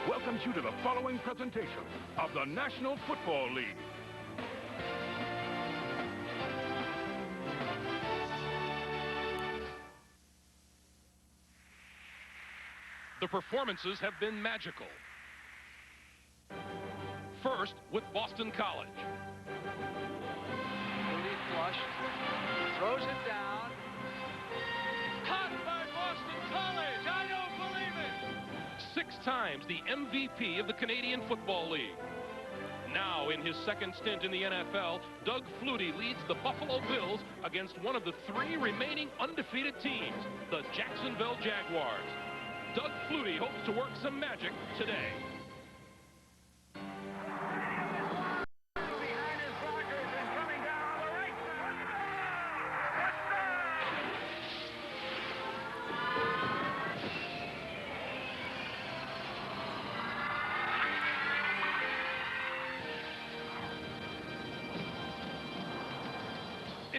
welcomes you to the following presentation of the National Football League. The performances have been magical. First, with Boston College. Lead flushed, throws it down. Caught by Boston College, I don't believe it! 6 times the MVP of the Canadian Football League. Now, in his second stint in the NFL, Doug Flutie leads the Buffalo Bills against one of the 3 remaining undefeated teams, the Jacksonville Jaguars. Doug Flutie hopes to work some magic today.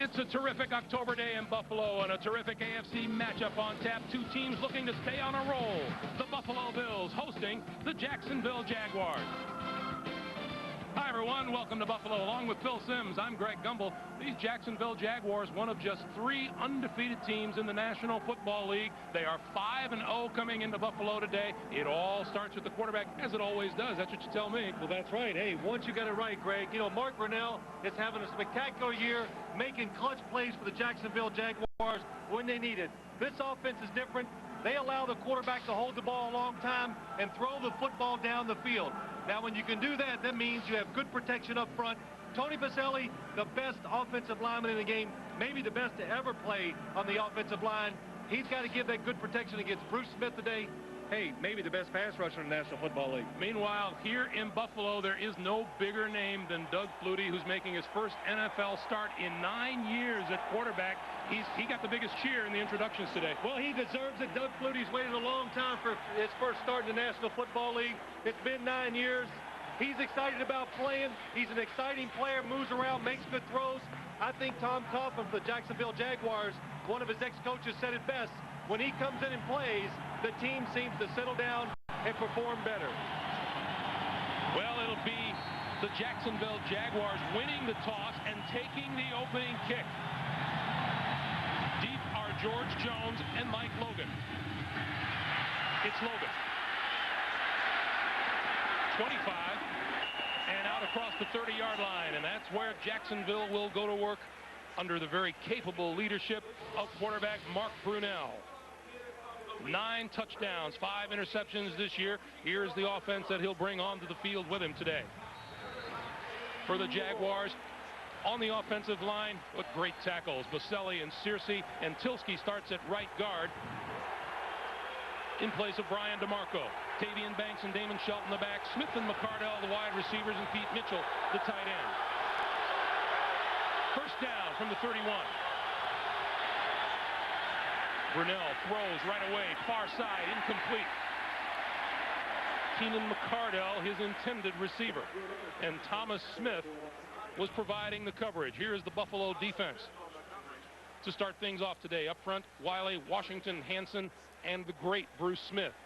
It's a terrific October day in Buffalo and a terrific AFC matchup on tap. 2 teams looking to stay on a roll. The Buffalo Bills hosting the Jacksonville Jaguars. Hi, everyone. Welcome to Buffalo. Along with Phil Simms, I'm Greg Gumbel. These Jacksonville Jaguars, one of just 3 undefeated teams in the National Football League. They are 5-0 coming into Buffalo today. It all starts with the quarterback, as it always does. That's what you tell me. Well, that's right. Hey, once you got it right, Greg, you know, Mark Brunell is having a spectacular year, making clutch plays for the Jacksonville Jaguars when they need it. This offense is different. They allow the quarterback to hold the ball a long time and throw the football down the field. Now, when you can do that, that means you have good protection up front. Tony Baselli, the best offensive lineman in the game, maybe the best to ever play on the offensive line. He's got to give that good protection against Bruce Smith today. Hey, maybe the best pass rusher in the National Football League. Meanwhile, here in Buffalo, there is no bigger name than Doug Flutie, who's making his first NFL start in 9 years at quarterback. He got the biggest cheer in the introductions today. Well, he deserves it. Doug Flutie's waited a long time for his first start in the National Football League. It's been 9 years. He's excited about playing. He's an exciting player, moves around, makes good throws. I think Tom Coughlin for the Jacksonville Jaguars, one of his ex-coaches, said it best. When he comes in and plays, the team seems to settle down and perform better. Well, it'll be the Jacksonville Jaguars winning the toss and taking the opening kick. Deep are George Jones and Mike Logan. It's Logan. 25 and out across the 30-yard line, and that's where Jacksonville will go to work under the very capable leadership of quarterback Mark Brunell. 9 touchdowns, 5 interceptions this year. Here's the offense that he'll bring onto the field with him today. For the Jaguars, on the offensive line, what great tackles. Baselli and Searcy, and Tilsky starts at right guard in place of Brian DeMarco. Tavian Banks and Damon Shelton the back. Smith and McCardell, the wide receivers, and Pete Mitchell, the tight end. First down from the 31. Brunell throws right away, far side, incomplete. Keenan McCardell, his intended receiver. And Thomas Smith was providing the coverage. Here is the Buffalo defense to start things off today. Up front, Wiley, Washington, Hansen, and the great Bruce Smith.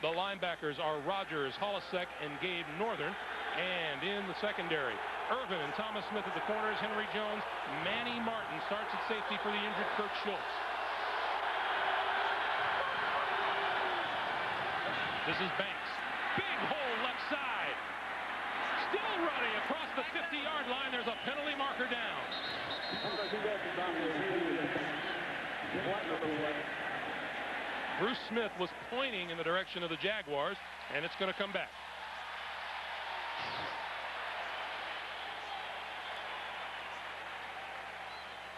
The linebackers are Rogers, Holisek, and Gabe Northern. And in the secondary, Irvin and Thomas Smith at the corners, Henry Jones. Manny Martin starts at safety for the injured Kurt Schultz. This is Banks. Big hole left side. Still running across the 50-yard line. There's a penalty marker down. Bruce Smith was pointing in the direction of the Jaguars, and it's going to come back.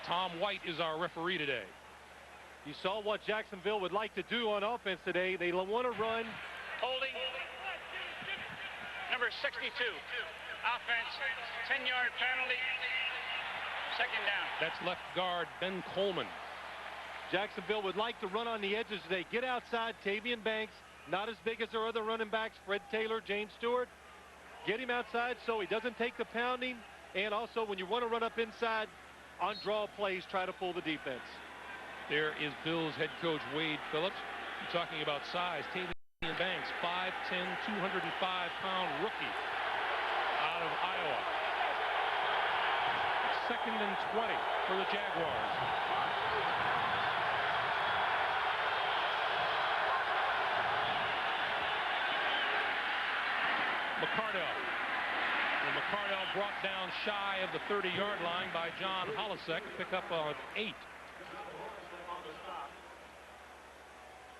Tom White is our referee today. You saw what Jacksonville would like to do on offense today. They want to run. Holding. Number 62. Offense. 10-yard penalty. Second down. That's left guard Ben Coleman. Jacksonville would like to run on the edges today. Get outside Tavian Banks. Not as big as their other running backs, Fred Taylor, James Stewart. Get him outside so he doesn't take the pounding. And also, when you want to run up inside on draw plays, try to pull the defense. There is Bills head coach Wade Phillips. You're talking about size. Tavian Banks, 5'10", 205-pound rookie out of Iowa. 2nd and 20 for the Jaguars. McCardell. And McCardell brought down shy of the 30-yard line by John Holisek. Pick up on 8.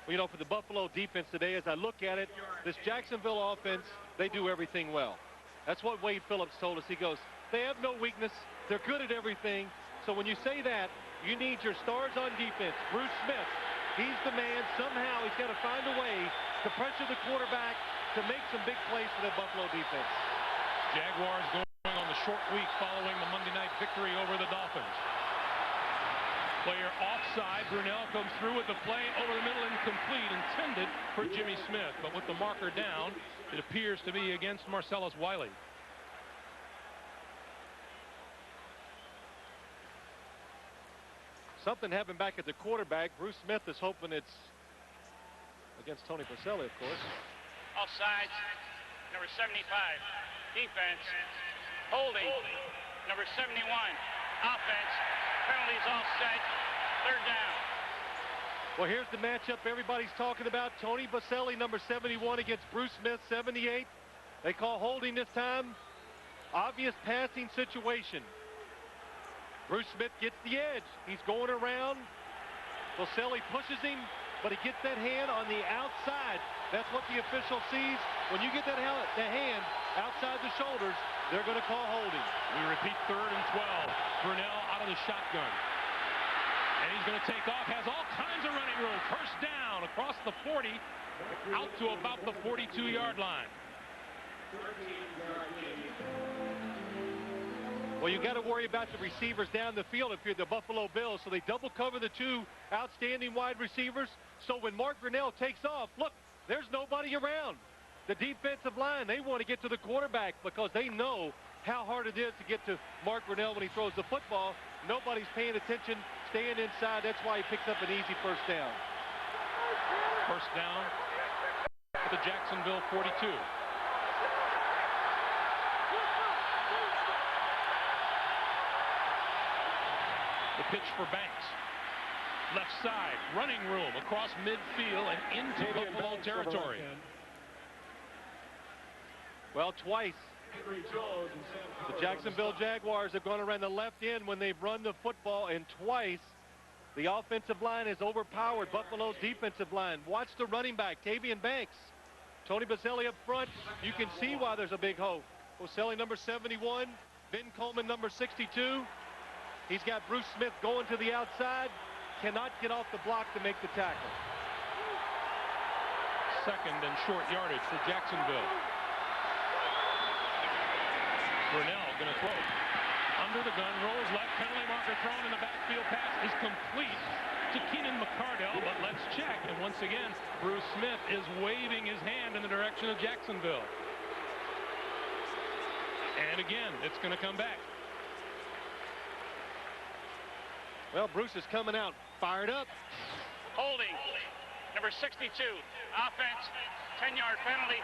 Well, you know, for the Buffalo defense today, as I look at it, this Jacksonville offense, they do everything well. That's what Wade Phillips told us. He goes, they have no weakness. They're good at everything. So when you say that, you need your stars on defense. Bruce Smith, he's the man. Somehow he's got to find a way to pressure the quarterback to make some big plays for the Buffalo defense. Jaguars going on the short week following the Monday night victory over the Dolphins. Player offside. Brunell comes through with the play over the middle, incomplete, intended for Jimmy Smith. But with the marker down, it appears to be against Marcellus Wiley. Something happened back at the quarterback. Bruce Smith is hoping it's against Tony Baselli, of course. Offsides, number 75. Defense, holding, number 71. Offense, penalties offset, 3rd down. Well, here's the matchup everybody's talking about. Tony Baselli, number 71, against Bruce Smith, 78. They call holding this time. Obvious passing situation. Bruce Smith gets the edge. He's going around. Baselli pushes him, but he gets that hand on the outside. That's what the official sees. When you get that hand outside the shoulders, they're going to call holding. We repeat 3rd and 12. Brunell out of the shotgun. And he's going to take off. Has all kinds of running room. 1st down across the 40, out to about the 42-yard line. Well, you got to worry about the receivers down the field if you're the Buffalo Bills. So they double cover the 2 outstanding wide receivers. So when Mark Brunell takes off, look, there's nobody around. The defensive line, they want to get to the quarterback because they know how hard it is to get to Mark Brunell when he throws the football. Nobody's paying attention, staying inside. That's why he picks up an easy 1st down. 1st down at the Jacksonville 42. The pitch for Banks. Left side, running room across midfield and into Buffalo territory. Well, twice the Jacksonville Jaguars have gone around the left end when they've run the football, and twice the offensive line has overpowered Buffalo's defensive line. Watch the running back, Tavian Banks. Tony Baselli up front. You can see why there's a big hole. Baselli, number 71. Ben Coleman, number 62. He's got Bruce Smith going to the outside. Cannot get off the block to make the tackle. 2nd and short yardage for Jacksonville. Brunell going to throw. Under the gun, rolls left, penalty marker thrown, in the backfield pass is complete to Keenan McCardell, but let's check. And once again, Bruce Smith is waving his hand in the direction of Jacksonville. And again, it's going to come back. Well, Bruce is coming out fired up. Holding, number 62. Offense, 10-yard penalty,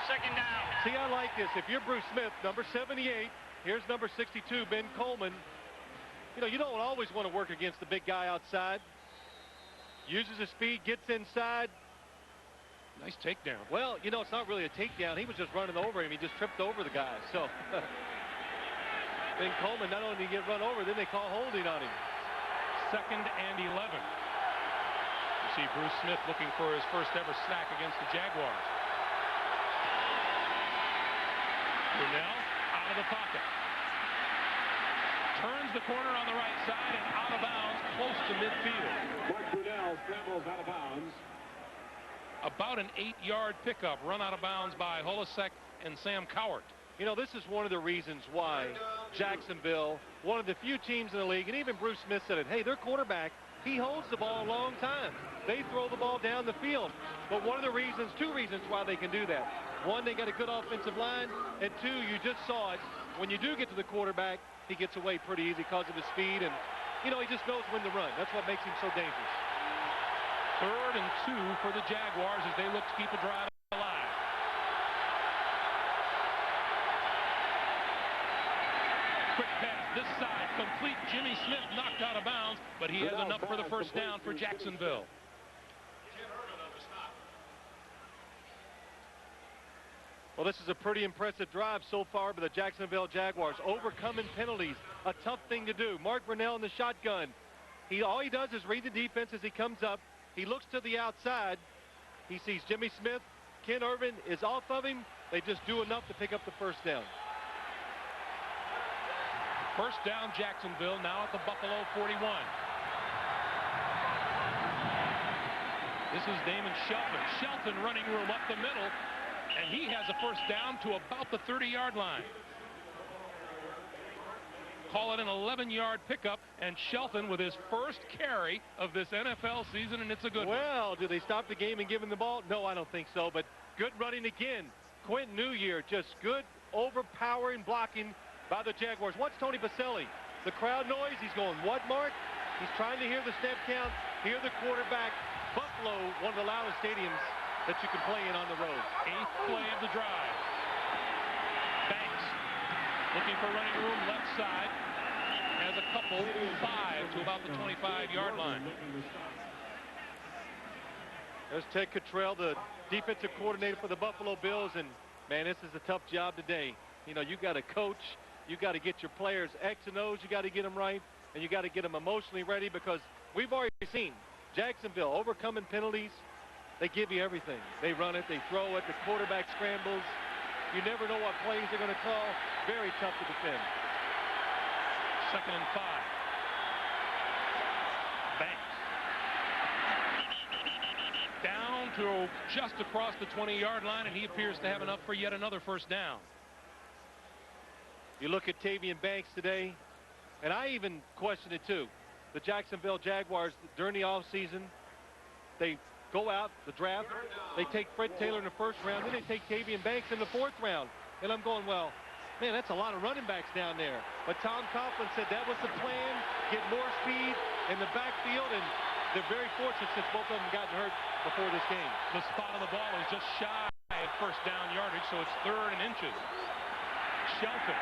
2nd down. See, I like this. If you're Bruce Smith, number 78, here's number 62, Ben Coleman. You know, you don't always want to work against the big guy outside. Uses his speed, gets inside. Nice takedown. Well, you know, it's not really a takedown. He was just running over him. He just tripped over the guy. So, Ben Coleman, not only did he get run over, then they call holding on him. 2nd and 11. You see Bruce Smith looking for his 1st ever sack against the Jaguars. Brunell out of the pocket. Turns the corner on the right side and out of bounds, close to midfield. Mark Brunell scrambles out of bounds. About an 8-yard pickup, run out of bounds by Holisek and Sam Cowart. You know, this is one of the reasons why Jacksonville, one of the few teams in the league, and even Bruce Smith said it, hey, their quarterback, he holds the ball a long time. They throw the ball down the field. But one of the reasons, 2 reasons why they can do that. 1, they got a good offensive line, and 2, you just saw it. When you do get to the quarterback, he gets away pretty easy because of his speed, and, you know, he just knows when to run. That's what makes him so dangerous. 3rd and 2 for the Jaguars as they look hook to keep a drive alive. Quick pass this side, complete. Jimmy Smith knocked out of bounds, but he has enough for the first down for Jacksonville. Well, this is a pretty impressive drive so far by the Jacksonville Jaguars, overcoming penalties, a tough thing to do. Mark Brunell in the shotgun. All he does is read the defense as he comes up. He looks to the outside. He sees Jimmy Smith. Ken Irvin is off of him. They just do enough to pick up the first down. First down, Jacksonville, now at the Buffalo 41. This is Damon Shelton. Shelton running room up the middle. And he has a first down to about the 30-yard line. Call it an 11-yard pickup, and Shelton with his first carry of this NFL season, and it's a good one. Well, do they stop the game and give him the ball? No, I don't think so, but good running again. Quentin New Year, just good overpowering blocking by the Jaguars. Watch Tony Baselli. The crowd noise, he's going, what, Mark? He's trying to hear the snap count, hear the quarterback. Buffalo, one of the loudest stadiums that you can play in on the road. 8th play of the drive. Banks looking for running room left side. Has a couple, 5 to about the 25-yard line. There's Ted Cottrell, the defensive coordinator for the Buffalo Bills, and man, this is a tough job today. You know, you got to coach, you got to get your players X and O's, you got to get them right, and you got to get them emotionally ready, because we've already seen Jacksonville overcoming penalties. They give you everything. They run it, they throw it, the quarterback scrambles. You never know what plays they're going to call. Very tough to defend. 2nd and 5. Banks. Down to just across the 20-yard line, and he appears to have enough for yet another first down. You look at Tavian Banks today, and I even question it too. The Jacksonville Jaguars, during the offseason, they go out, the draft, they take Fred Taylor in the 1st round, then they take Tavian Banks in the 4th round. And I'm going, well, man, that's a lot of running backs down there. But Tom Coughlin said that was the plan, get more speed in the backfield, and they're very fortunate since both of them gotten hurt before this game. The spot on the ball is just shy of first down yardage, so it's 3rd and inches. Shelton.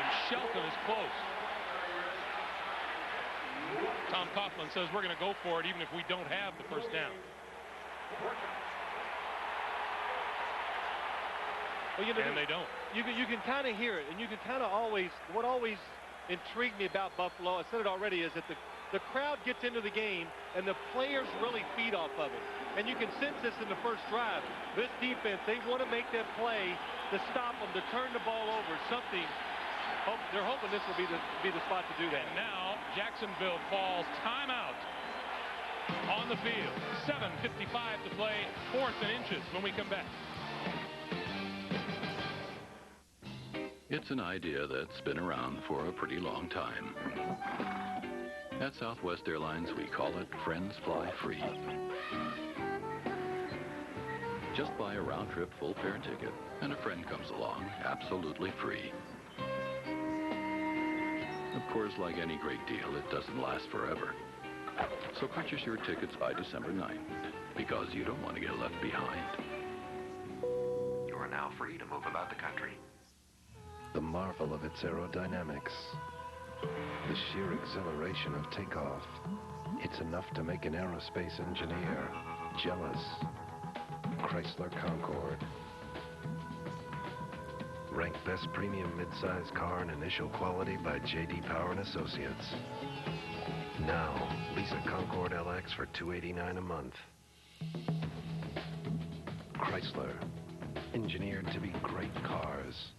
And Shelton is close. Tom Coughlin says we're going to go for it even if we don't have the first down. Well, you know, and they don't. You can kind of hear it, and you can kind of always, what always intrigued me about Buffalo, I said it already, is that the crowd gets into the game and the players really feed off of it. And you can sense this in the first drive. This defense, they want to make that play to stop them, to turn the ball over, something. They're hoping this will be the spot to do that. And now Jacksonville falls timeout on the field. 7:55 to play, 4th and inches when we come back. It's an idea that's been around for a pretty long time. At Southwest Airlines, we call it Friends Fly Free. Just buy a round-trip full-fare ticket, and a friend comes along absolutely free. Of course, like any great deal, it doesn't last forever. So purchase your tickets by December 9th, because you don't want to get left behind. You are now free to move about the country. The marvel of its aerodynamics, the sheer exhilaration of takeoff. It's enough to make an aerospace engineer jealous. Chrysler Concorde. Ranked best premium midsize car in initial quality by J.D. Power and Associates. Now, lease a Concorde LX for $289 a month. Chrysler, engineered to be great cars.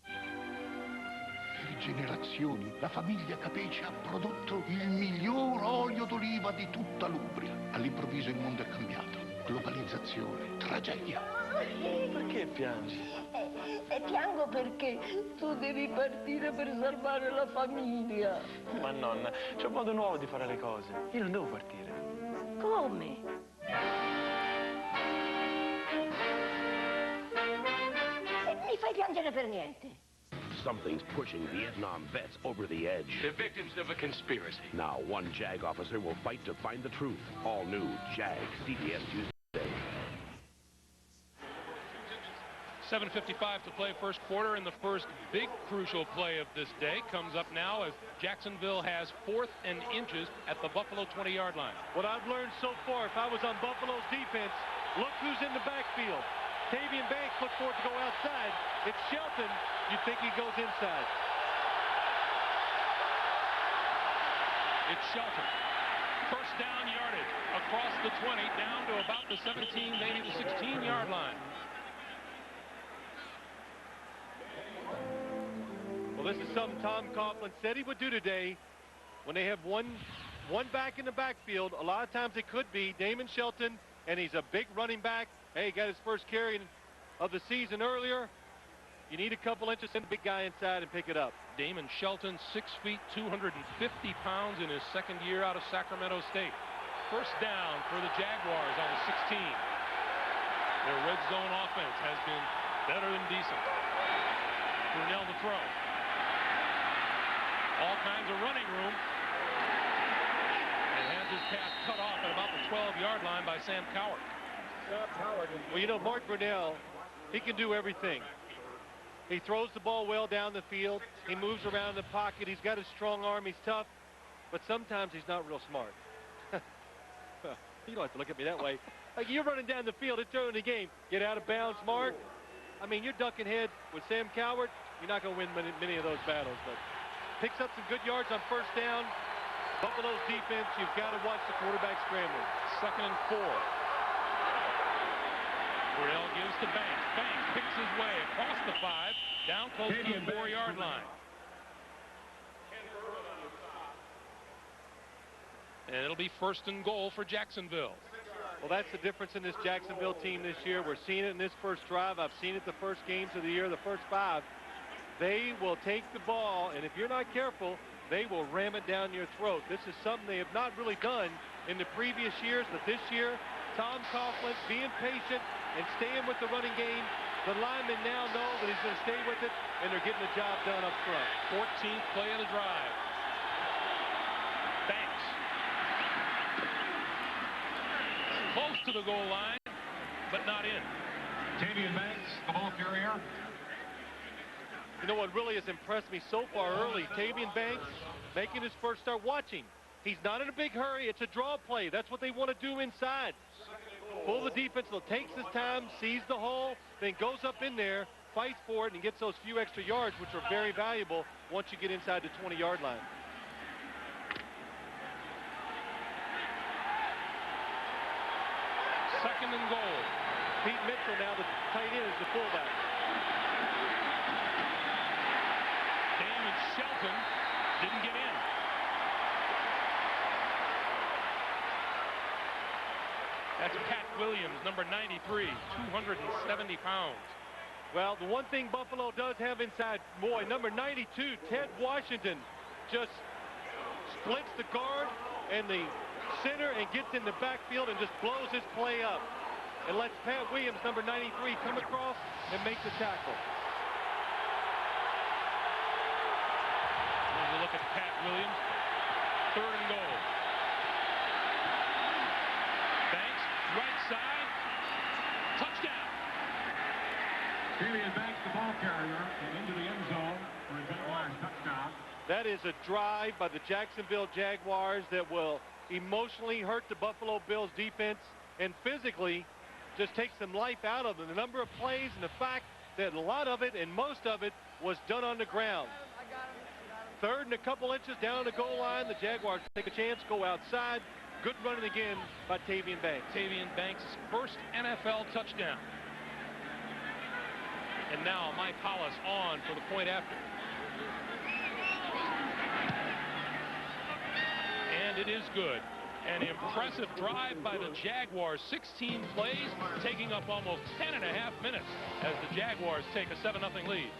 Per generazioni la famiglia Capeci ha prodotto il miglior olio d'oliva di tutta l'Umbria. All'improvviso il mondo è cambiato. Globalizzazione, tragedia. Perché piangi? E piango perché tu devi partire per salvare la famiglia. Ma nonna, c'è un modo nuovo di fare le cose. Io non devo partire. Come? Mi fai piangere per niente. something's pushing Vietnam vets over the edge. They're victims of a conspiracy. Now, one JAG officer will fight to find the truth. All new JAG, CBS Tuesday. 7:55 to play first quarter, and the first big crucial play of this day comes up now as Jacksonville has 4th and inches at the Buffalo 20-yard line. What I've learned so far, if I was on Buffalo's defense, look who's in the backfield. Tavian Banks looked for it to go outside. It's Shelton. You'd think he goes inside. It's Shelton. First down yardage across the 20, down to about the 17, maybe the 16-yard line. Well, this is something Tom Coughlin said he would do today. When they have one back in the backfield, a lot of times it could be Damon Shelton, and he's a big running back. Hey, he got his first carry of the season earlier. You need a couple inches in the big guy inside and pick it up. Damon Shelton, 6 feet, 250 pounds in his second year out of Sacramento State. First down for the Jaguars on the 16. Their red zone offense has been better than decent. Brunell to throw. All kinds of running room. And has his pass cut off at about the 12-yard line by Sam Cowart. Well, you know, Mark Brunell, he can do everything. He throws the ball well down the field. He moves around the pocket. He's got a strong arm. He's tough. But sometimes he's not real smart. You don't have to look at me that way. Like, you're running down the field. It's early in the game. Get out of bounds, Mark. I mean, you're ducking heads with Sam Cowart. You're not going to win many of those battles. But picks up some good yards on first down. Buffalo's defense, you've got to watch the quarterback scrambling. 2nd and 4. Brunell gives to Banks. Banks picks his way across the 5, down close to the 4-yard line. And it'll be 1st and goal for Jacksonville. Well, that's the difference in this Jacksonville team this year. We're seeing it in this first drive. I've seen it the first games of the year, the first 5. They will take the ball, and if you're not careful, they will ram it down your throat. This is something they have not really done in the previous years, but this year, Tom Coughlin being patient and staying with the running game. The linemen now know that he's going to stay with it, and they're getting the job done up front. 14th play of the drive. Banks. Close to the goal line, but not in. Tavian Banks, the ball carrier. You know what really has impressed me so far early? Tavian Banks making his first start. Watching. He's not in a big hurry. It's a draw play. That's what they want to do inside. Pull the defense. Takes his time, sees the hole, then goes up in there, fights for it, and gets those few extra yards, which are very valuable once you get inside the 20-yard line. Second and goal. Pete Mitchell now, the tight end, is the fullback. Damon Shelton didn't get in. That's Pat Williams, number 93, 270 pounds. Well, the one thing Buffalo does have inside, boy, number 92, Ted Washington, just splits the guard and the center and gets in the backfield and just blows his play up and lets Pat Williams, number 93, come across and make the tackle. Here's a look at Pat Williams. 3rd and goal. Banks, right side. Touchdown. Tavian Banks, the ball carrier, and into the end zone for a Jaguars touchdown. That is a drive by the Jacksonville Jaguars that will emotionally hurt the Buffalo Bills defense and physically just take some life out of them. The number of plays and the fact that a lot of it and most of it was done on the ground. 3rd and a couple inches down the goal line. The Jaguars take a chance, go outside. Good running again by Tavian Banks. Tavian Banks' first NFL touchdown. And now Mike Hollis on for the point after. And it is good. An impressive drive by the Jaguars. 16 plays, taking up almost 10.5 minutes as the Jaguars take a 7-0 lead.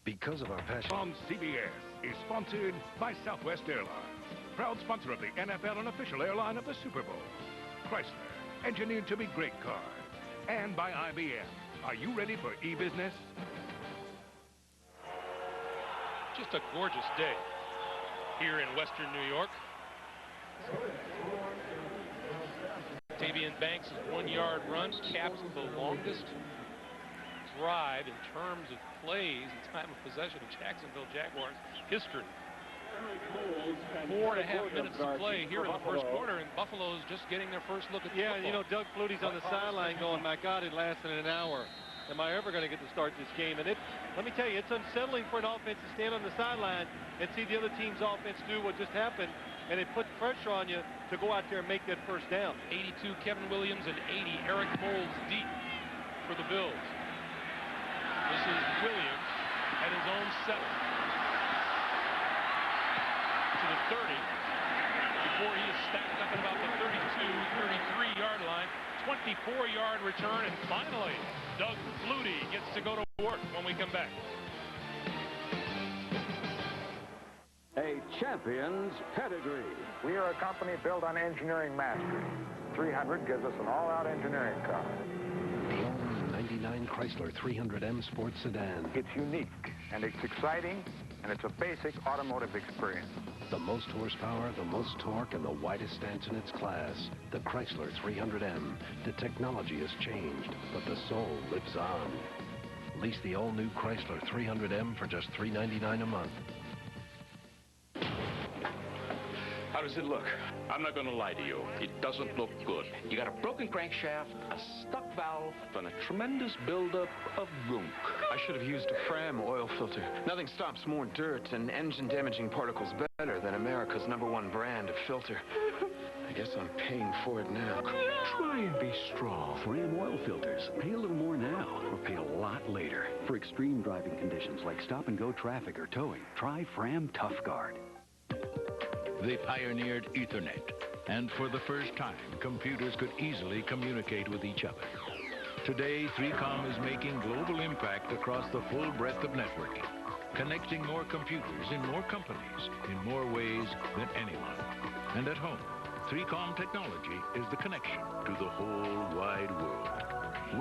Because of our passion. On CBS is sponsored by Southwest Airlines, proud sponsor of the NFL and official airline of the Super Bowl. Chrysler, engineered to be great cars. And by IBM. Are you ready for e-business? Just a gorgeous day here in Western New York. Tavian Banks' 1-yard run caps the longest drive in terms of plays and time of possession in Jacksonville Jaguars history. 4.5 minutes to play here in the first quarter, and Buffalo's just getting their first look at the football. You know, Doug Flutie's on the sideline going, my God, it lasted an hour. Am I ever going to get to start this game? And let me tell you, it's unsettling for an offense to stand on the sideline and see the other team's offense do what just happened, and it puts pressure on you to go out there and make that first down. 82 Kevin Williams and 80 Eric Moulds deep for the Bills. This is Williams at his own 7 to the 30 before he is stacked up at about the 32, 33-yard line. 24-yard return, and finally Doug Flutie gets to go to work when we come back. A champion's pedigree. We are a company built on engineering mastery. 300 gives us an all-out engineering car. The all-new 99 Chrysler 300M Sports Sedan. It's unique, and it's exciting, and it's a basic automotive experience. The most horsepower, the most torque, and the widest stance in its class. The Chrysler 300M. The technology has changed, but the soul lives on. Lease the all-new Chrysler 300M for just $399 a month. How does it look? I'm not going to lie to you. It doesn't look good. You got a broken crankshaft, a stuck valve, and a tremendous buildup of gunk. I should have used a Fram oil filter. Nothing stops more dirt and engine-damaging particles better than America's #1 brand of filter. I guess I'm paying for it now. Try and be strong. Fram oil filters. Pay a little more now, or pay a lot later. For extreme driving conditions like stop-and-go traffic or towing, try Fram Tough Guard. They pioneered Ethernet, and for the first time, computers could easily communicate with each other. Today, 3Com is making global impact across the full breadth of networking, connecting more computers in more companies in more ways than anyone. And at home, 3Com technology is the connection to the whole wide world.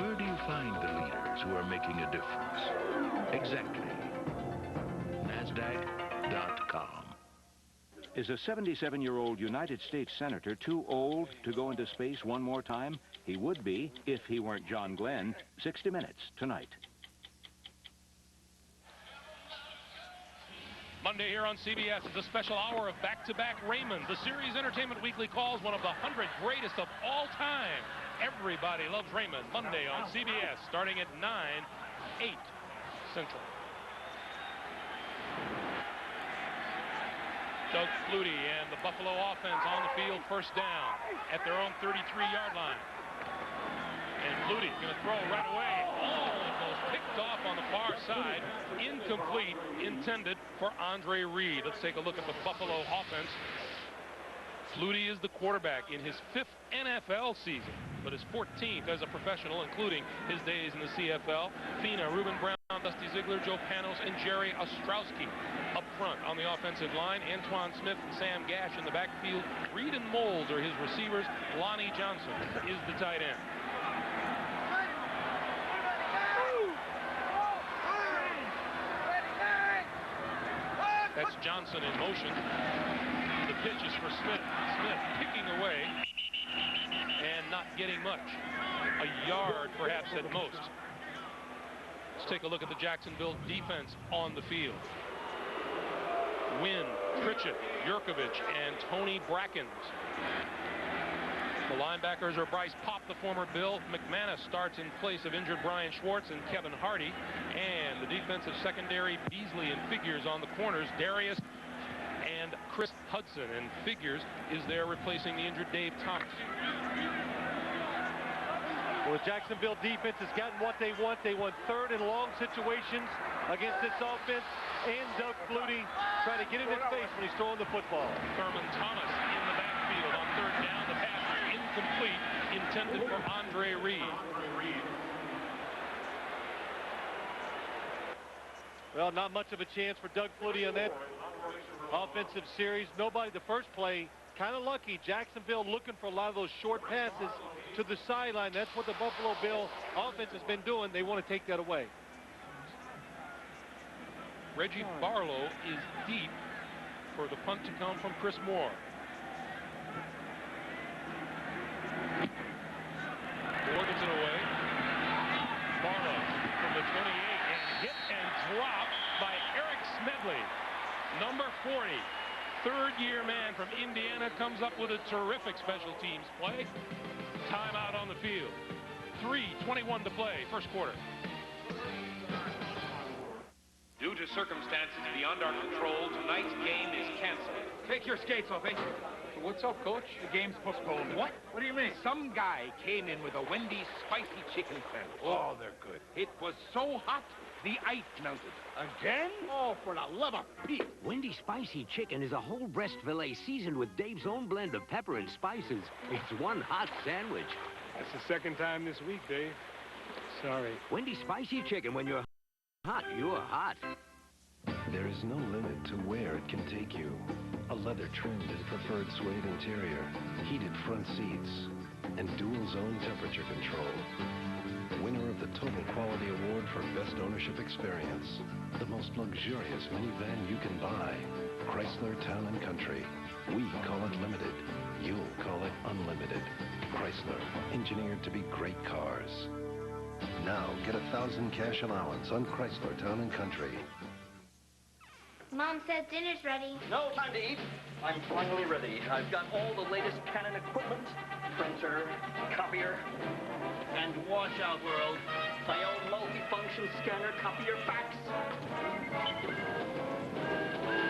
Where do you find the leaders who are making a difference? Exactly. NASDAQ.com. Is a 77-year-old United States Senator too old to go into space one more time? He would be if he weren't John Glenn. 60 Minutes tonight. Monday here on CBS is a special hour of back-to-back Raymond. The Series Entertainment Weekly calls one of the 100 greatest of all time. Everybody loves Raymond. Monday on CBS, starting at 9/8 Central. Doug Flutie and the Buffalo offense on the field, first down at their own 33-yard line. And Flutie going to throw right away. Oh, it goes picked off on the far side. Incomplete, intended for Andre Reed. Let's take a look at the Buffalo offense. Flutie is the quarterback in his 5th NFL season, but his 14th as a professional, including his days in the CFL. Fina, Reuben Brown, Dusty Ziegler, Joe Panos, and Jerry Ostrowski up front on the offensive line. Antoine Smith and Sam Gash in the backfield. Reed and Moulds are his receivers. Lonnie Johnson is the tight end. That's Johnson in motion. The pitch is for Smith. Smith picking away and not getting much. A yard, perhaps, at most. Let's take a look at the Jacksonville defense on the field. Wynn, Pritchett, Yurkovich, and Tony Brackens. The linebackers are Bryce Pop, the former Bill. McManus starts in place of injured Brian Schwartz and Kevin Hardy. And the defensive secondary, Beasley and Figures on the corners. Darius and Chris Hudson, and Figures is there replacing the injured Dave Thomas. Well, the Jacksonville defense has gotten what they want. They want 3rd and long situations against this offense. And Doug Flutie trying to get in his face when he's throwing the football. Thurman Thomas in the backfield on 3rd down. The pass is incomplete, intended for Andre Reed. Well, not much of a chance for Doug Flutie on that offensive series. Nobody the first play. Kind of lucky. Jacksonville looking for a lot of those short passes to the sideline. That's what the Buffalo Bill offense has been doing. They want to take that away. Reggie Barlow is deep for the punt to come from Chris Moore. Moore gets it away. Barlow from the 28 and hit and dropped by Eric Smedley. Number 40, third-year man from Indiana, comes up with a terrific special teams play. Timeout on the field. 3:21 to play, first quarter. Due to circumstances beyond our control, tonight's game is canceled. Take your skates off, eh? What's up, Coach? The game's postponed. What? What do you mean? Some guy came in with a Wendy's spicy chicken sandwich. Oh, they're good. It was so hot, the ice melted. Again? Oh, for the love of Pete. Wendy's Spicy Chicken is a whole breast filet seasoned with Dave's own blend of pepper and spices. It's one hot sandwich. That's the second time this week, Dave. Sorry. Wendy's Spicy Chicken, when you're hot, you're hot. There is no limit to where it can take you. A leather-trimmed and preferred suede interior, heated front seats, and dual-zone temperature control. Winner of the Total Quality Award for Best Ownership Experience. The most luxurious minivan you can buy. Chrysler Town & Country. We call it limited. You'll call it unlimited. Chrysler, engineered to be great cars. Now, get 1,000 cash allowance on Chrysler Town & Country. Mom says dinner's ready. No time to eat. I'm finally ready. I've got all the latest Canon equipment. Printer, copier, and watch out, world. My own multi-function scanner, copier, fax.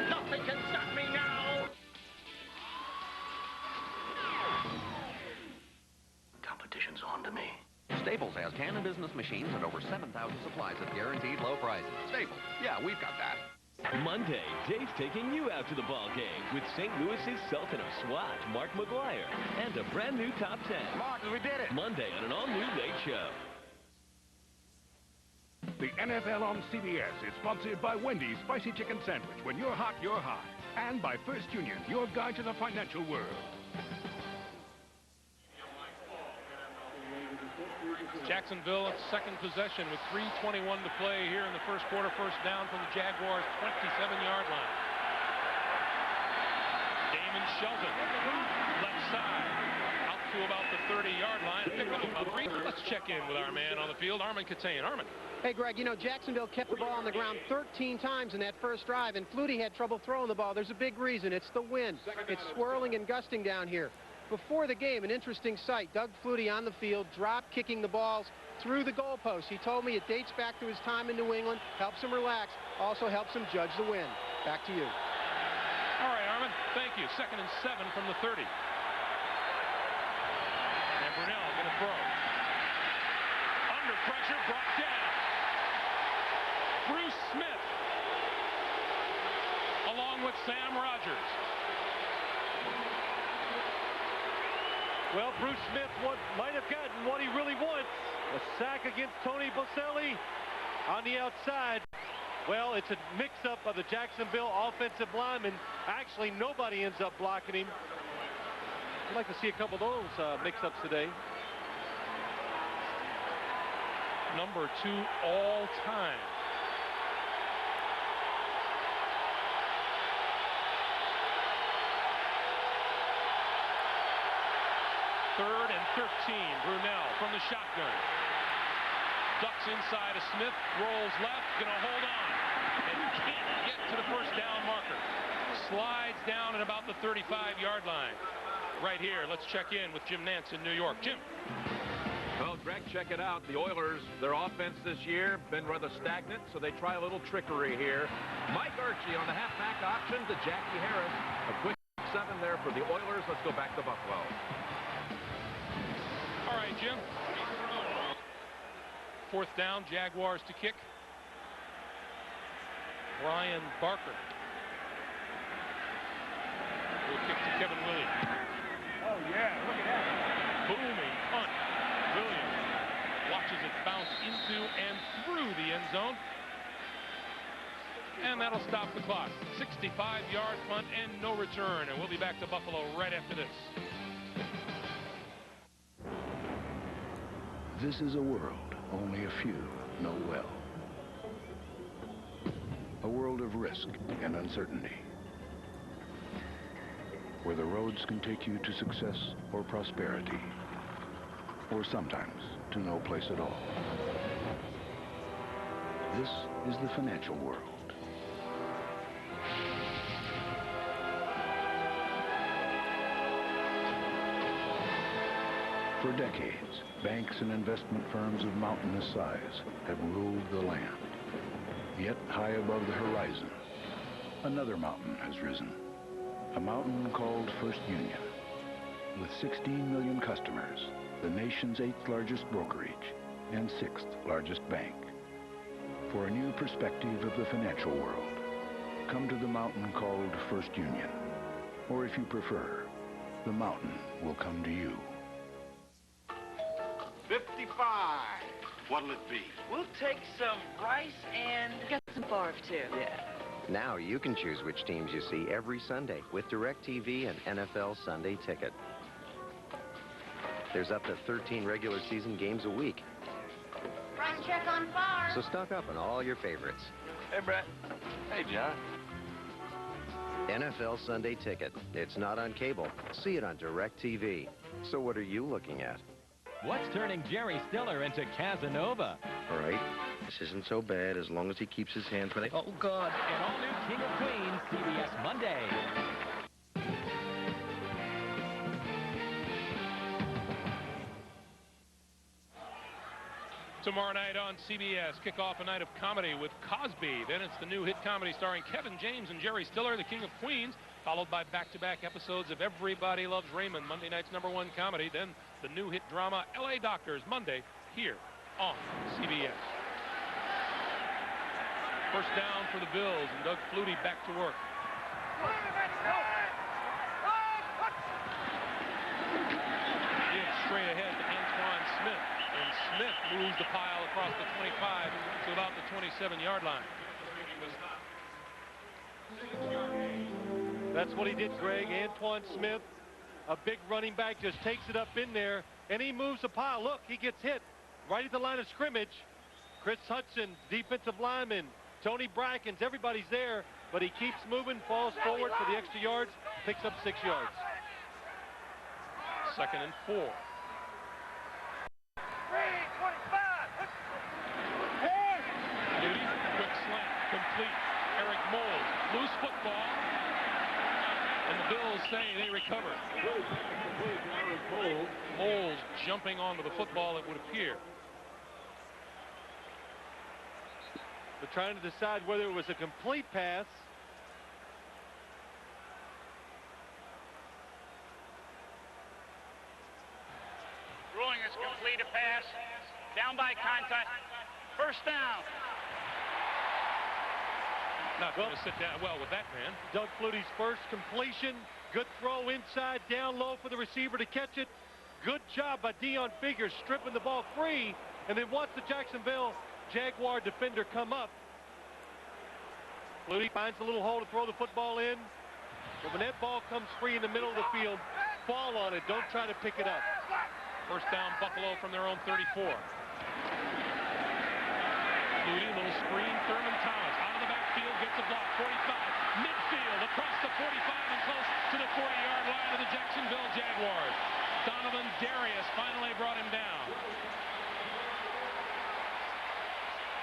Nothing can stop me now! Competition's on to me. Staples has Canon business machines and over 7,000 supplies at guaranteed low prices. Staples. Yeah, we've got that. Monday, Dave's taking you out to the ball game with St. Louis's Sultan of SWAT, Mark McGuire, and a brand new top 10. Mark, we did it! Monday on an all-new Late Show. The NFL on CBS is sponsored by Wendy's Spicy Chicken Sandwich. When you're hot, you're hot. And by First Union, your guide to the financial world. Jacksonville at second possession with 3:21 to play here in the first quarter. First down from the Jaguars' 27-yard line. Damon Shelton, left side, out to about the 30-yard line. Pick up about 3. Let's check in with our man on the field, Armin Katayan. Armin. Hey, Greg, you know, Jacksonville kept the ball on the ground 13 times in that first drive, and Flutie had trouble throwing the ball. There's a big reason. It's the wind. It's swirling and gusting down here. Before the game, an interesting sight. Doug Flutie on the field, drop kicking the balls through the goalpost. He told me it dates back to his time in New England, helps him relax, also helps him judge the wind. Back to you. All right, Armin, thank you. 2nd and 7 from the 30. And Brunell going to throw. Under pressure, brought down. Bruce Smith, along with Sam Rogers. Well, Bruce Smith might have gotten what he really wants. A sack against Tony Boselli on the outside. Well, it's a mix-up of the Jacksonville offensive linemen. Actually, nobody ends up blocking him. I'd like to see a couple of those mix-ups today. Number 2 all time. Third and 13, Brunell from the shotgun. Ducks inside of Smith, rolls left, gonna hold on. And can't get to the first down marker. Slides down at about the 35-yard line. Right here, let's check in with Jim Nantz in New York. Jim. Well, Greg, check it out. The Oilers, their offense this year, been rather stagnant, so they try a little trickery here. Mike Archie on the halfback option to Jackie Harris. A quick 7 there for the Oilers. Let's go back to Buffalo. All right, Jim. 4th down, Jaguars to kick. Ryan Barker will kick to Kevin Williams. Oh, yeah, look at that. Booming punt. Williams watches it bounce into and through the end zone. And that'll stop the clock. 65-yard punt and no return. And we'll be back to Buffalo right after this. This is a world only a few know well. A world of risk and uncertainty, where the roads can take you to success or prosperity, or sometimes to no place at all. This is the financial world. For decades, banks and investment firms of mountainous size have ruled the land. Yet, high above the horizon, another mountain has risen. A mountain called First Union. With 16 million customers, the nation's 8th largest brokerage and 6th largest bank. For a new perspective of the financial world, come to the mountain called First Union. Or if you prefer, the mountain will come to you. 55. What'll it be? We'll take some rice and get some barf, too. Yeah. Now you can choose which teams you see every Sunday with DirecTV and NFL Sunday Ticket. There's up to 13 regular season games a week. Run check on far. So stock up on all your favorites. Hey, Brett. Hey, John. NFL Sunday Ticket. It's not on cable. See it on DirecTV. So what are you looking at? What's turning Jerry Stiller into Casanova? All right, this isn't so bad as long as he keeps his hands where they... Oh, God. An all-new King of Queens, CBS Monday. Tomorrow night on CBS, kick off a night of comedy with Cosby. Then it's the new hit comedy starring Kevin James and Jerry Stiller, the King of Queens, followed by back-to-back episodes of Everybody Loves Raymond, Monday night's #1 comedy. Then the new hit drama L.A. Doctors, Monday, here on CBS. First down for the Bills, and Doug Flutie back to work. Gives straight ahead to Antoine Smith. And Smith moves the pile across the 25 to about the 27-yard line. That's what he did, Greg. Antoine Smith, a big running back, just takes it up in there, and he moves the pile. Look, he gets hit right at the line of scrimmage. Chris Hudson, defensive lineman, Tony Brackens, everybody's there, but he keeps moving, falls forward for the extra yards, picks up 6 yards. 2nd and 4. Quick slant, complete. Eric Moles, loose football. And the Bills say they recover. Moles jumping onto the football, it would appear. They're trying to decide whether it was a complete pass. Ruling is complete a pass. Down by contact. First down. Not going to sit down well with that man. Doug Flutie's first completion. Good throw inside, down low for the receiver to catch it. Good job by Deon Figures stripping the ball free. And then once the Jacksonville Jaguar defender come up, Flutie finds a little hole to throw the football in. But when that ball comes free in the middle of the field, fall on it. Don't try to pick it up. First down, Buffalo from their own 34. Flutie, little screen. Thurman Thomas out of the backfield, gets a block. 45, midfield, across the 45 and close to the 40-yard line of the Jacksonville Jaguars. Donovan Darius finally brought him down.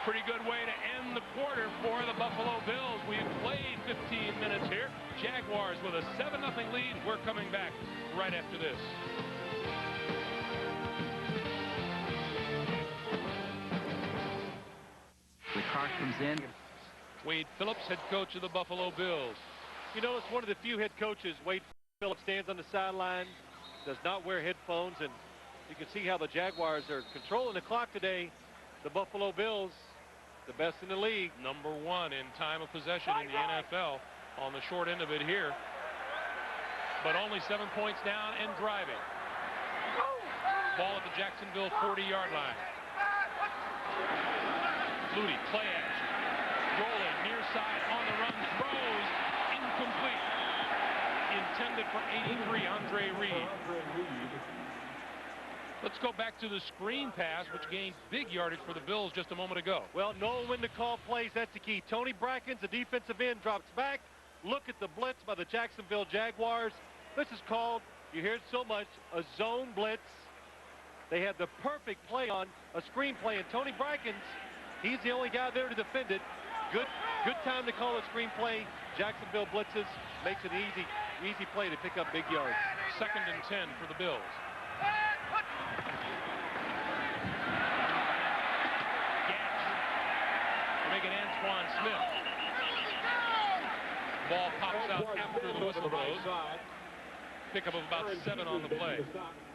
Pretty good way to end the quarter for the Buffalo Bills. We've played 15 minutes here. Jaguars with a 7-0 lead. We're coming back right after this. The car comes in. Wade Phillips, head coach of the Buffalo Bills. You know, it's one of the few head coaches. Wade Phillips stands on the sideline, does not wear headphones, and you can see how the Jaguars are controlling the clock today. The Buffalo Bills, the best in the league. #1 in time of possession in the NFL on the short end of it here. But only 7 points down and driving. Ball at the Jacksonville 40-yard line. Flutie, play action. Rolling, near side, on the run, throws, incomplete. Intended for 83, Andre Reed. Let's go back to the screen pass, which gained big yardage for the Bills just a moment ago. Well, knowing when to call plays, that's the key. Tony Brackens, the defensive end, drops back. Look at the blitz by the Jacksonville Jaguars. This is called, you hear it so much, a zone blitz. They had the perfect play on a screen play, and Tony Brackens, he's the only guy there to defend it. Good time to call a screen play. Jacksonville blitzes, makes it an easy play to pick up big yards. 2nd and 10 for the Bills. Making Antoine Smith. Ball pops out after the whistle blows. Pickup of about 7 on the play.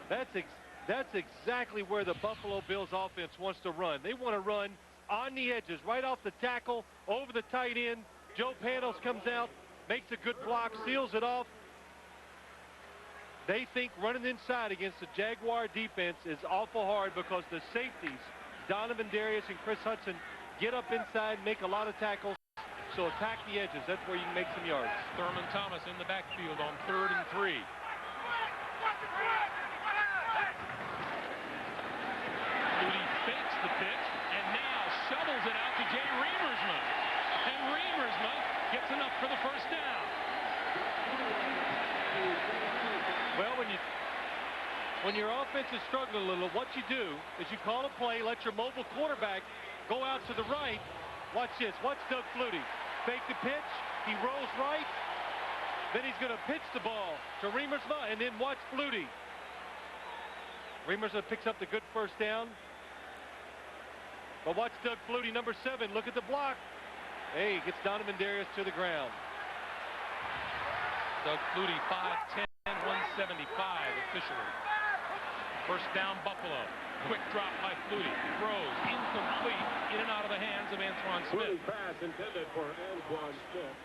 That's exactly where the Buffalo Bills offense wants to run. They want to run on the edges, right off the tackle, over the tight end. Joe Panos comes out, makes a good block, seals it off. They think running inside against the Jaguar defense is awful hard because the safeties, Donovan Darius and Chris Hudson, get up inside, make a lot of tackles. So attack the edges. That's where you can make some yards. Thurman Thomas in the backfield on 3rd and 3. Flutie fakes the pitch and now shovels it out to Jay Reamersma. And Reamersma gets enough for the first down. Well, when your offense is struggling a little, what you do is you call a play, let your mobile quarterback go out to the right. Watch this. Watch Doug Flutie. Fake the pitch. He rolls right. Then he's going to pitch the ball to Reamersma, and then watch Flutie. Reamersma picks up the good first down. But watch Doug Flutie, number 7. Look at the block. Hey, gets Donovan Darius to the ground. Doug Flutie, 5'10", 175 officially. First down, Buffalo. Quick drop by Flutie. Throws incomplete. In and out of the hands of Antoine Smith. Pass intended for Antoine Smith.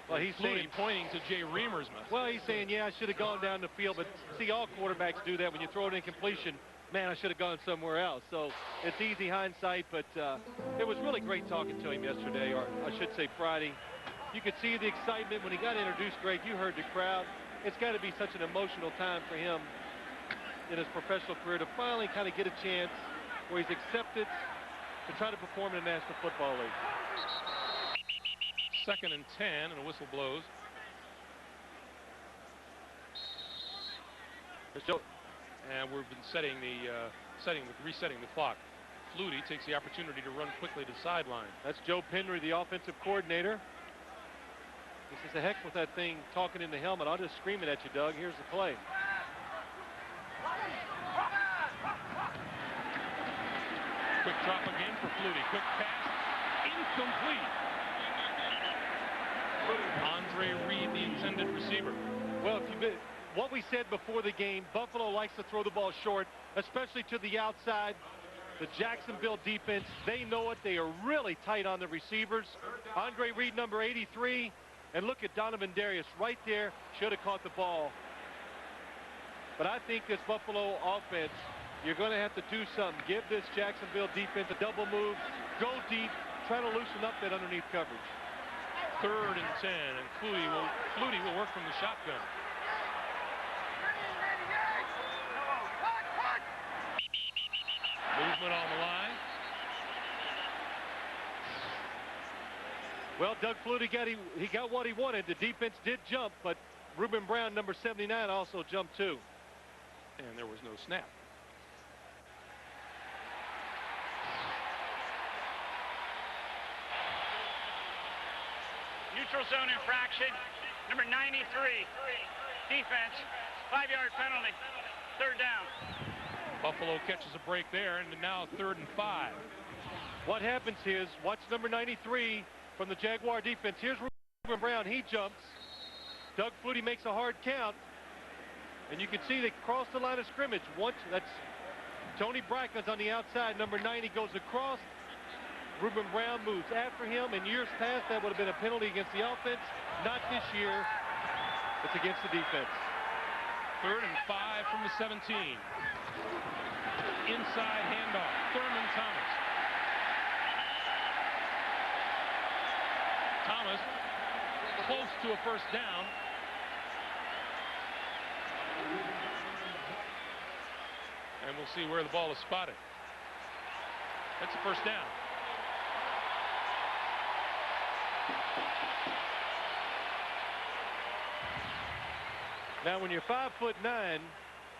Well, he's Flutie pointing to Jay Reamersma. Well, he's saying, yeah, I should have gone down the field. But see, all quarterbacks do that when you throw an incompletion. Man, I should have gone somewhere else. So it's easy hindsight, but it was really great talking to him yesterday, or I should say Friday. You could see the excitement when he got introduced, Greg. You heard the crowd. It's got to be such an emotional time for him in his professional career to finally kind of get a chance where he's accepted to try to perform in the National Football League. 2nd and 10, and a whistle blows. And we've been resetting the clock. Flutie takes the opportunity to run quickly to the sideline. That's Joe Penry, the offensive coordinator. He says, the heck with that thing talking in the helmet. I'll just scream it at you, Doug. Here's the play. Quick drop again for Flutie. Quick pass. Incomplete. Andre Reed, the intended receiver. Well, what we said before the game, Buffalo likes to throw the ball short, especially to the outside. The Jacksonville defense, they know it. They are really tight on the receivers. Andre Reed, number 83. And look at Donovan Darius right there. Should have caught the ball. But I think this Buffalo offense, you're going to have to do something. Give this Jacksonville defense a double move. Go deep. Try to loosen up that underneath coverage. 3rd and 10, and Flutie will work from the shotgun. Movement on the line. Well, Doug Flutie got what he wanted. The defense did jump, but Ruben Brown, number 79, also jumped too. And there was no snap. Neutral zone infraction, number 93. Defense, 5-yard penalty. 3rd down. Buffalo catches a break there, and now 3rd and 5. What happens is, watch number 93 from the Jaguar defense. Here's Ruben Brown. He jumps. Doug Flutie makes a hard count. And you can see they cross the line of scrimmage. Once that's Tony Brackens on the outside. Number 90 goes across. Ruben Brown moves after him. In years past, that would have been a penalty against the offense. Not this year. It's against the defense. 3rd and 5 from the 17. Inside handoff. Thurman Thomas. Thomas close to a first down. And we'll see where the ball is spotted. That's a first down. Now, when you're 5'9",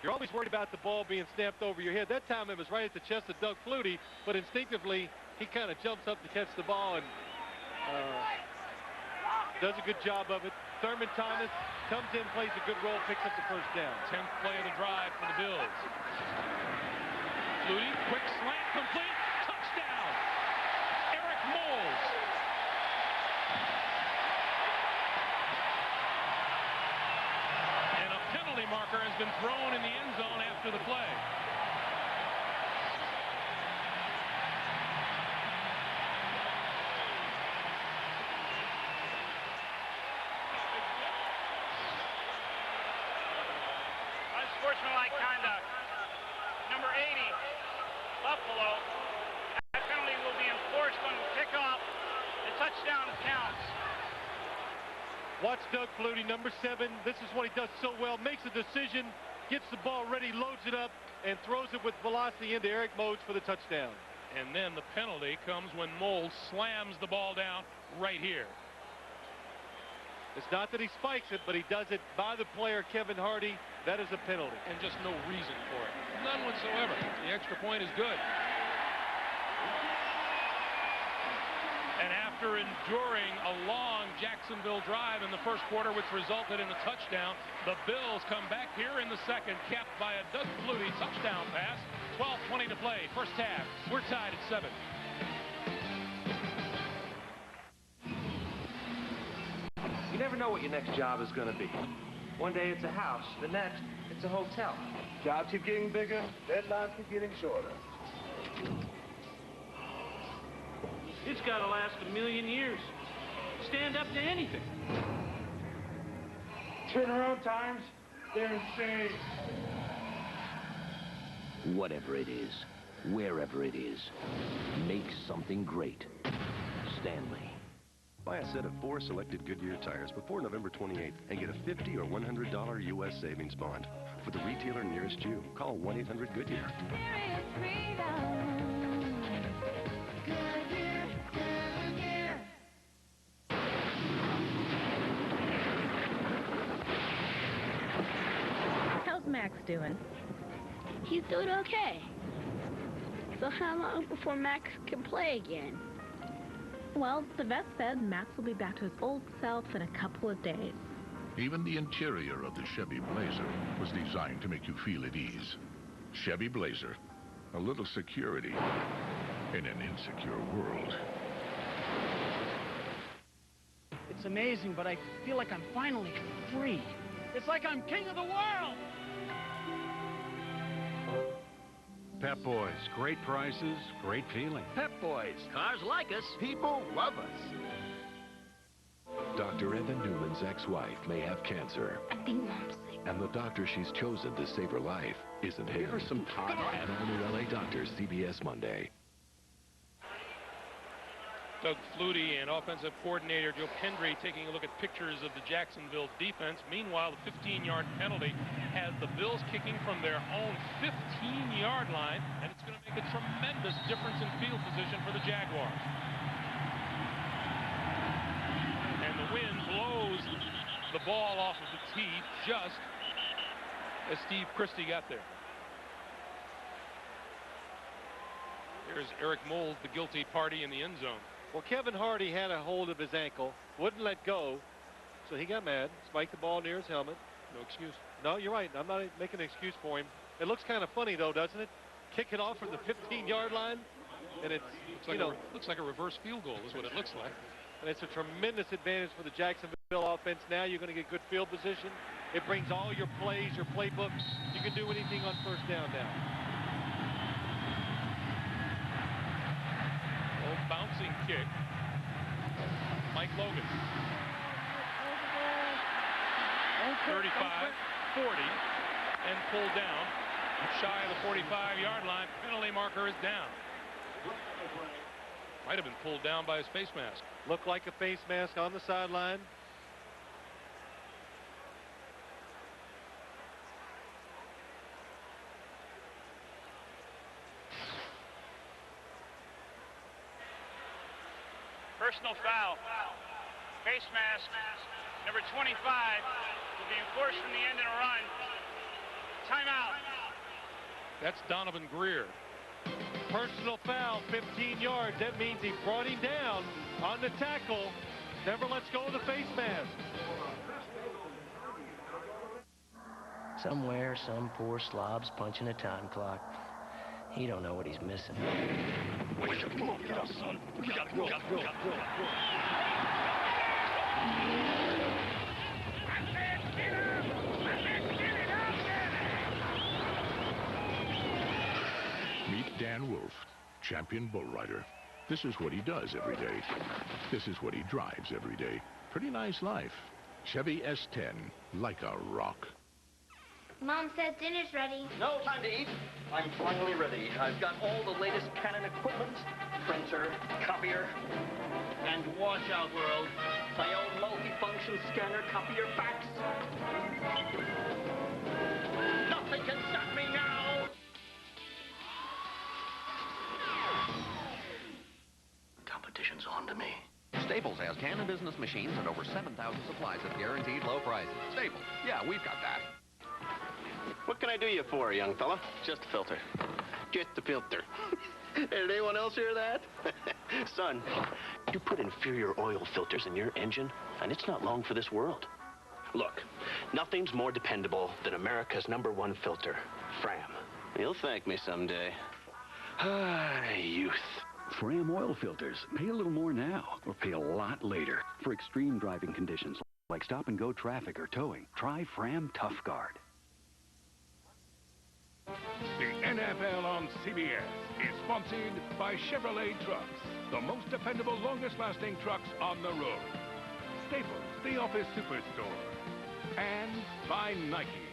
you're always worried about the ball being snapped over your head. That time it was right at the chest of Doug Flutie, but instinctively he kind of jumps up to catch the ball and does a good job of it. Thurman Thomas comes in, plays a good role, picks up the first down. 10th play of the drive for the Bills. Flutie, quick slant, complete, touchdown. Eric Moles. And a penalty marker has been thrown in the end zone after the play. Unsportsmanlike conduct. Number 80, Buffalo. That penalty will be enforced on kickoff. The touchdown counts. Watch Doug Flutie, number 7. This is what he does so well. Makes a decision, gets the ball ready, loads it up, and throws it with velocity into Eric Modes for the touchdown. And then the penalty comes when Moles slams the ball down right here. It's not that he spikes it, but he does it by the player, Kevin Hardy. That is a penalty. And just no reason for it. None whatsoever. The extra point is good. And after enduring a long Jacksonville drive in the first quarter, which resulted in a touchdown, the Bills come back here in the second, capped by a Doug Flutie touchdown pass. 12:20 to play, first half. We're tied at 7. You never know what your next job is going to be. One day it's a house, the next it's a hotel. Jobs keep getting bigger, deadlines keep getting shorter. It's got to last 1,000,000 years. Stand up to anything. Turnaround times, they're insane. Whatever it is, wherever it is, make something great. Stanley. Buy a set of 4 selected Goodyear tires before November 28th and get a $50 or $100 U.S. savings bond. For the retailer nearest you, call 1-800-GOODYEAR. How's Max doing? He's doing okay. So how long before Max can play again? Well, the vet said Max will be back to his old self in a couple of days. Even the interior of the Chevy Blazer was designed to make you feel at ease. Chevy Blazer, a little security in an insecure world. It's amazing, but I feel like I'm finally free. It's like I'm king of the world! Pep Boys, great prices, great feeling. Pep Boys, cars like us. People love us. Dr. Evan Newman's ex-wife may have cancer. I think Mom's sick. And the doctor she's chosen to save her life isn't him. Give her some time. And all new LA Doctors, CBS Monday. Doug Flutie and offensive coordinator Joe Pendry taking a look at pictures of the Jacksonville defense. Meanwhile, the 15-yard penalty has the Bills kicking from their own 15-yard line, and it's going to make a tremendous difference in field position for the Jaguars. And the wind blows the ball off of the tee just as Steve Christie got there. Here's Eric Mold, the guilty party in the end zone. Well, Kevin Hardy had a hold of his ankle, wouldn't let go, so he got mad, spiked the ball near his helmet. No excuse. No, you're right. I'm not making an excuse for him. It looks kind of funny, though, doesn't it? Kick it off from the 15-yard line, and it's, looks like a reverse field goal is what it looks like. And it's a tremendous advantage for the Jacksonville offense. Now you're going to get good field position. It brings all your plays, your playbooks. You can do anything on first down now. Bouncing kick. Mike Logan. 35, 40, and pulled down. Shy of the 45-yard line. Penalty marker is down. Might have been pulled down by his face mask. Looked like a face mask on the sideline. Personal foul. Face mask, number 25, will be enforced from the end in a run. Timeout. That's Donovan Greer. Personal foul, 15 yards. That means he brought him down on the tackle. Never lets go of the face mask. Somewhere, some poor slob's punching a time clock. He don't know what he's missing. Come on, get up, son. We gotta go. Meet Dan Wolf, champion bull rider. This is what he does every day. This is what he drives every day. Pretty nice life. Chevy S10, like a rock. Mom says dinner's ready. No time to eat. I'm finally ready. I've got all the latest Canon equipment. Printer, copier, and watch out, world. My own multi-function scanner, copier, fax. Nothing can stop me now! Competition's on to me. Staples has Canon business machines and over 7,000 supplies at guaranteed low prices. Staples, yeah, we've got that. What can I do you for, young fella? Just a filter. Just a filter. Did anyone else hear that? Son, you put inferior oil filters in your engine, and it's not long for this world. Look, nothing's more dependable than America's #1 filter, Fram. You'll thank me someday. Youth. Fram oil filters. Pay a little more now, or pay a lot later. For extreme driving conditions like stop-and-go traffic or towing, try Fram Tough Guard. The NFL on CBS is sponsored by Chevrolet Trucks, the most dependable, longest-lasting trucks on the road. Staples, the office superstore. And by Nike.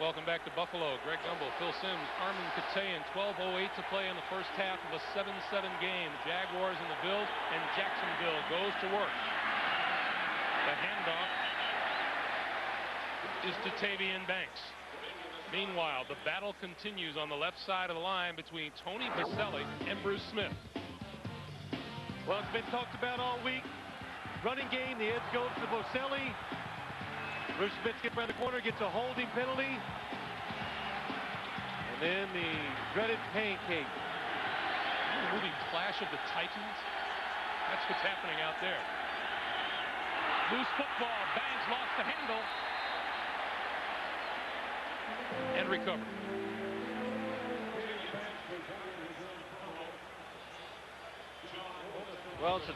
Welcome back to Buffalo. Greg Gumbel, Phil Simms, Armin Katayan. 12:08 to play in the first half of a 7-7 game. Jaguars and the Bills, and Jacksonville goes to work. The handoff is to Tavian Banks. Meanwhile, the battle continues on the left side of the line between Tony Baselli and Bruce Smith. Well, it's been talked about all week. Running game, the edge goes to Baselli. Bruce Smith gets around the corner, gets a holding penalty. And then the dreaded pancake. The movie Clash of the Titans. That's what's happening out there. Loose football. Banks lost the handle. And recovered. Well, it's a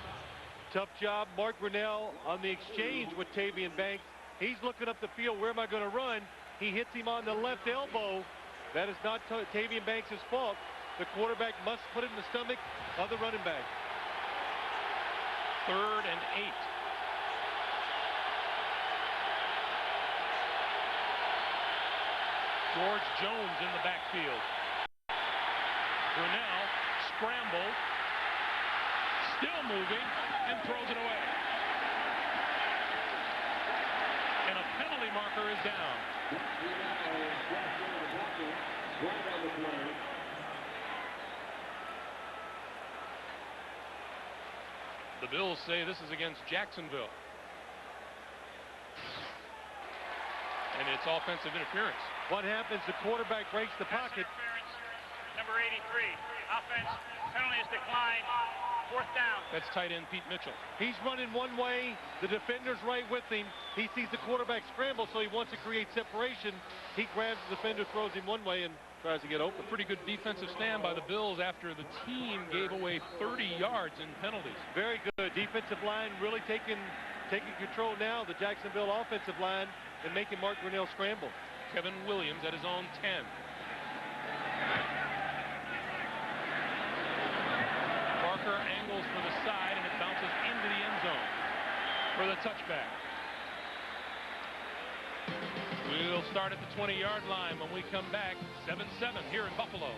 tough job. Mark Brunell on the exchange with Tavian Banks. He's looking up the field. Where am I going to run? He hits him on the left elbow. That is not Tavian Banks' fault. The quarterback must put it in the stomach of the running back. 3rd and 8. George Jones in the backfield. Brunell scrambled, still moving, and throws it away. And a penalty marker is down. The Bills say this is against Jacksonville. And it's offensive interference. What happens? The quarterback breaks the pocket. Number 83. Offense. Penalty is declined. 4th down. That's tight end Pete Mitchell. He's running one way. The defender's right with him. He sees the quarterback scramble, so he wants to create separation. He grabs the defender, throws him one way, and tries to get open. A pretty good defensive stand by the Bills after the team gave away 30 yards in penalties. Very good. Defensive line really taking control now. The Jacksonville offensive line and making Mark Brunell scramble. Kevin Williams at his own 10. Parker angles for the side, and it bounces into the end zone for the touchback. We'll start at the 20-yard line when we come back. 7-7 here in Buffalo.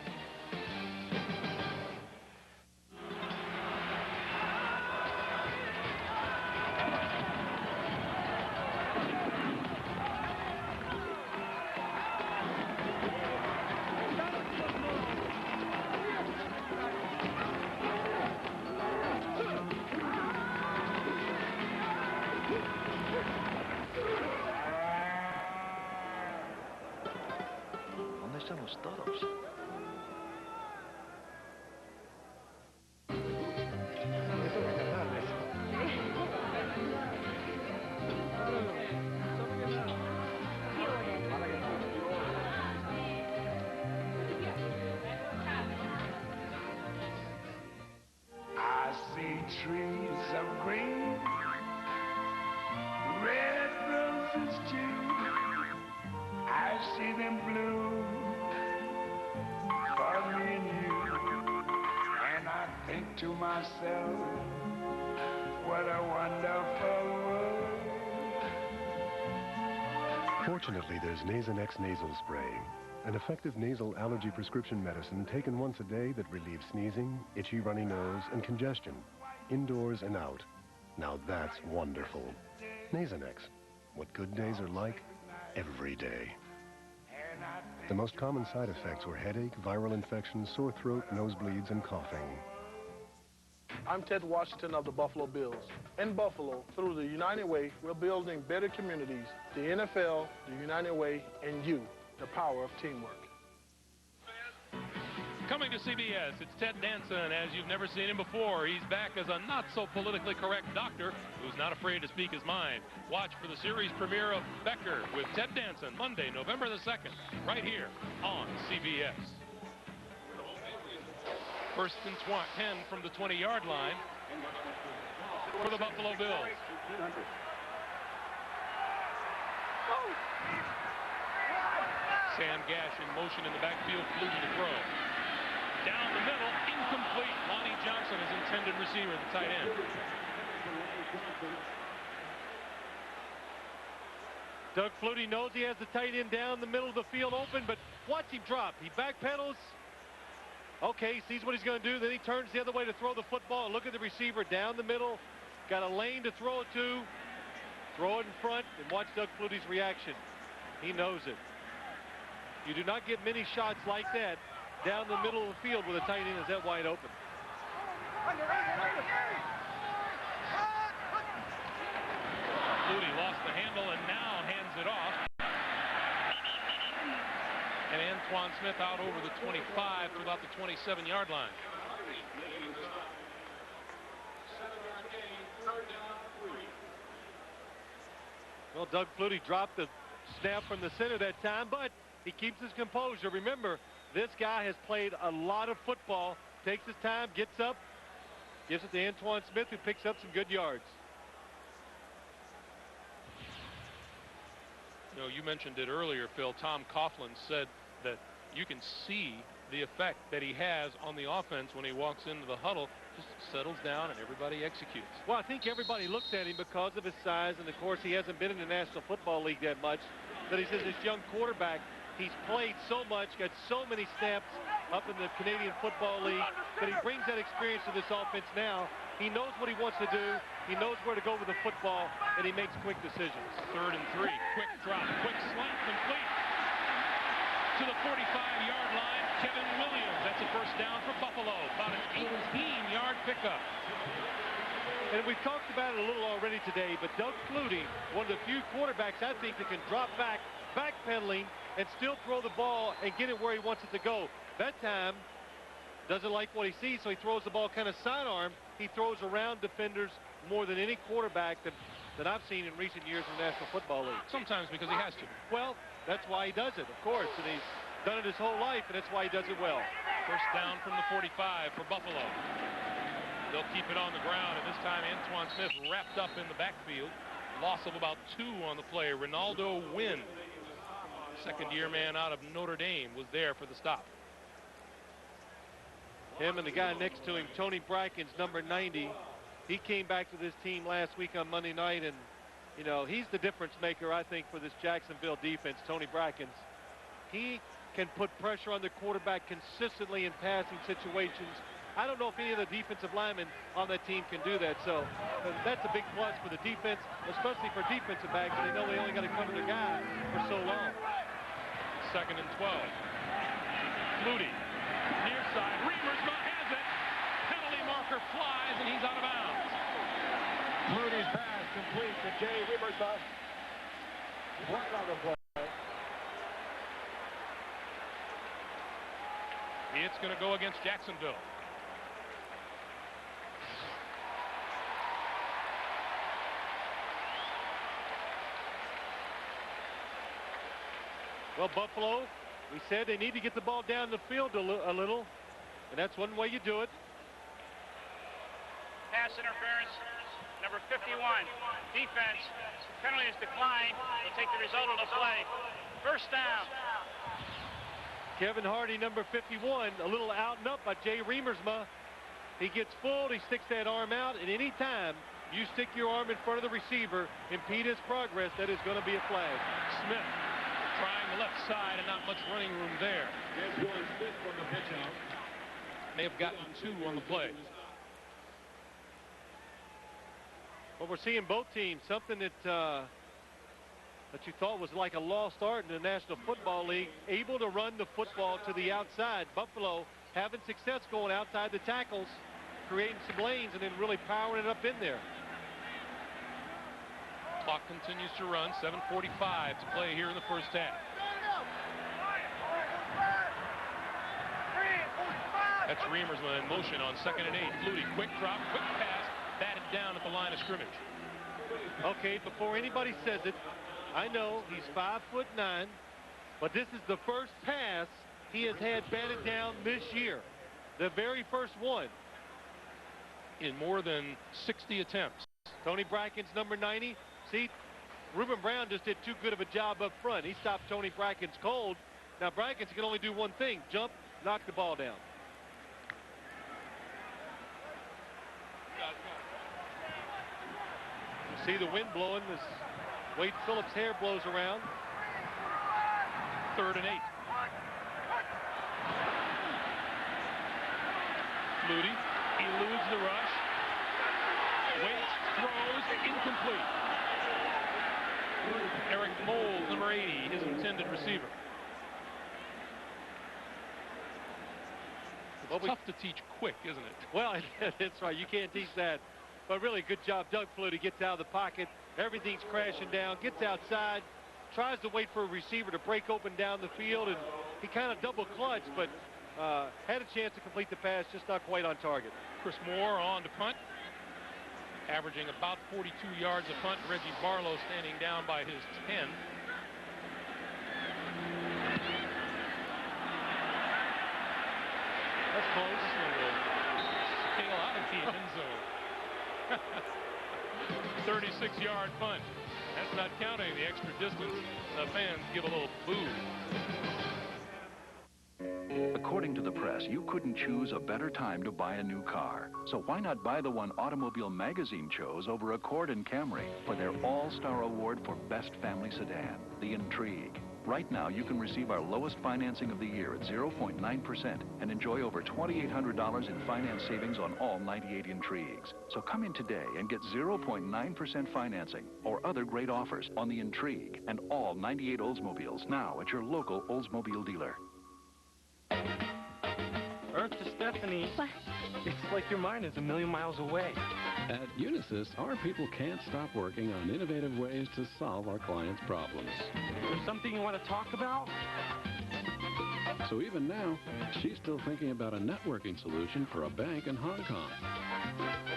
myself, what a wonderful world. Fortunately, there's Nasonex nasal spray, an effective nasal allergy prescription medicine taken once a day that relieves sneezing, itchy runny nose, and congestion, indoors and out. Now that's wonderful. Nasonex, what good days are like every day. The most common side effects were headache, viral infections, sore throat, nosebleeds, and coughing. I'm Ted Washington of the Buffalo Bills. In Buffalo, through the United Way, we're building better communities. The NFL, the United Way, and you, the power of teamwork. Coming to CBS, it's Ted Danson, as you've never seen him before. He's back as a not-so-politically correct doctor who's not afraid to speak his mind. Watch for the series premiere of Becker with Ted Danson, Monday, November the 2nd, right here on CBS. First and 10 from the 20-yard line for the Buffalo Bills. Sam Gash in motion in the backfield, Flutie to throw. Down the middle, incomplete. Lonnie Johnson is intended receiver, the tight end. Doug Flutie knows he has the tight end down the middle of the field open, but watch him drop. He backpedals. Okay, he sees what he's going to do. Then he turns the other way to throw the football. Look at the receiver down the middle. Got a lane to throw it to. Throw it in front and watch Doug Flutie's reaction. He knows it. You do not get many shots like that down the middle of the field with a tight end is that wide open. Flutie lost the handle and now hands it off. And Antoine Smith out over the 25 to about the 27-yard line. Well, Doug Flutie dropped the snap from the center that time, but he keeps his composure. Remember, this guy has played a lot of football, takes his time, gets up, gives it to Antoine Smith, who picks up some good yards. You know, you mentioned it earlier, Phil. Tom Coughlin said that you can see the effect that he has on the offense when he walks into the huddle, just settles down and everybody executes. Well, I think everybody looks at him because of his size, and of course he hasn't been in the National Football League that much, that he says this young quarterback, he's played so much, got so many snaps up in the Canadian Football League, that he brings that experience to this offense now. He knows what he wants to do. He knows where to go with the football, and he makes quick decisions. 3rd and 3. Quick drop. Quick slant complete to the 45-yard line. Kevin Williams. That's a first down for Buffalo. About an 18-yard pickup. And we've talked about it a little already today, but Doug Flutie, one of the few quarterbacks I think that can drop back, backpedaling, and still throw the ball and get it where he wants it to go. That time, doesn't like what he sees, so he throws the ball kind of sidearm. He throws around defenders more than any quarterback that I've seen in recent years in the National Football League. Sometimes because he has to. Well, that's why he does it, of course, and he's done it his whole life, and that's why he does it well. First down from the 45 for Buffalo. They'll keep it on the ground, and this time Antoine Smith wrapped up in the backfield. Loss of about 2 on the play. Ronaldo Wynn, second-year man out of Notre Dame, was there for the stop. Him and the guy next to him, Tony Brackens, number 90. He came back to this team last week on Monday night, and, you know, he's the difference maker, I think, for this Jacksonville defense, Tony Brackens. He can put pressure on the quarterback consistently in passing situations. I don't know if any of the defensive linemen on that team can do that, so that's a big plus for the defense, especially for defensive backs. They know they only got to cover the guy for so long. 2nd and 12. Flutie, near side. Reamersma has it. Penalty marker flies, and he's out of bounds. Flutie's pass complete to Jay Reamersma. Right on the play. It's going to go against Jacksonville. Well, Buffalo, we said they need to get the ball down the field a little, and that's one way you do it. Pass interference, number 51. Defense, penalty is declined. They'll take the result of the play. First down. Kevin Hardy, number 51, a little out and up by Jay Reamersma. He gets fooled, he sticks that arm out, and any time you stick your arm in front of the receiver, impede his progress, that is going to be a flag. Smith trying the left side and not much running room there. Smith from the pitch out. May have gotten 2 on the play. Well, we're seeing both teams, something that you thought was like a lost art in the National Football League, able to run the football to the outside. Buffalo having success going outside the tackles, creating some lanes, and then really powering it up in there. Clock continues to run, 7:45 to play here in the first half. That's Reamersma in motion on 2nd and 8. Flutie, quick drop, quick pass, batted down at the line of scrimmage. Okay, before anybody says it, I know he's 5'9", but this is the first pass he has had batted down this year. The very first one. In more than 60 attempts. Tony Bracken's number 90. See, Reuben Brown just did too good of a job up front. He stopped Tony Bracken's cold. Now Brackens can only do one thing, jump, knock the ball down. You see the wind blowing as Wade Phillips' hair blows around. 3rd and 8. Flutie eludes the rush. Waits, throws, incomplete. Eric Mold, number 80, his intended receiver. It's tough to teach quick, isn't it? Well, that's right. You can't teach that. But really, good job. Doug Flutie gets out of the pocket. Everything's crashing down. Gets outside. Tries to wait for a receiver to break open down the field. And he kind of double clutched, but had a chance to complete the pass, just not quite on target. Chris Moore on to punt. Averaging about 42 yards a punt. Reggie Barlow standing down by his 10. That's close. Scale out of the end zone. 36-yard punt. That's not counting the extra distance. The fans give a little boo. According to the press, you couldn't choose a better time to buy a new car. So why not buy the one Automobile Magazine chose over Accord and Camry for their All-Star Award for Best Family Sedan, the Intrigue. Right now, you can receive our lowest financing of the year at 0.9% and enjoy over $2,800 in finance savings on all 98 Intrigues. So come in today and get 0.9% financing or other great offers on the Intrigue and all 98 Oldsmobiles now at your local Oldsmobile dealer. Earth to Stephanie. What? It's like your mind is a million miles away. At Unisys, our people can't stop working on innovative ways to solve our clients' problems. There's something you want to talk about? So even now, she's still thinking about a networking solution for a bank in Hong Kong.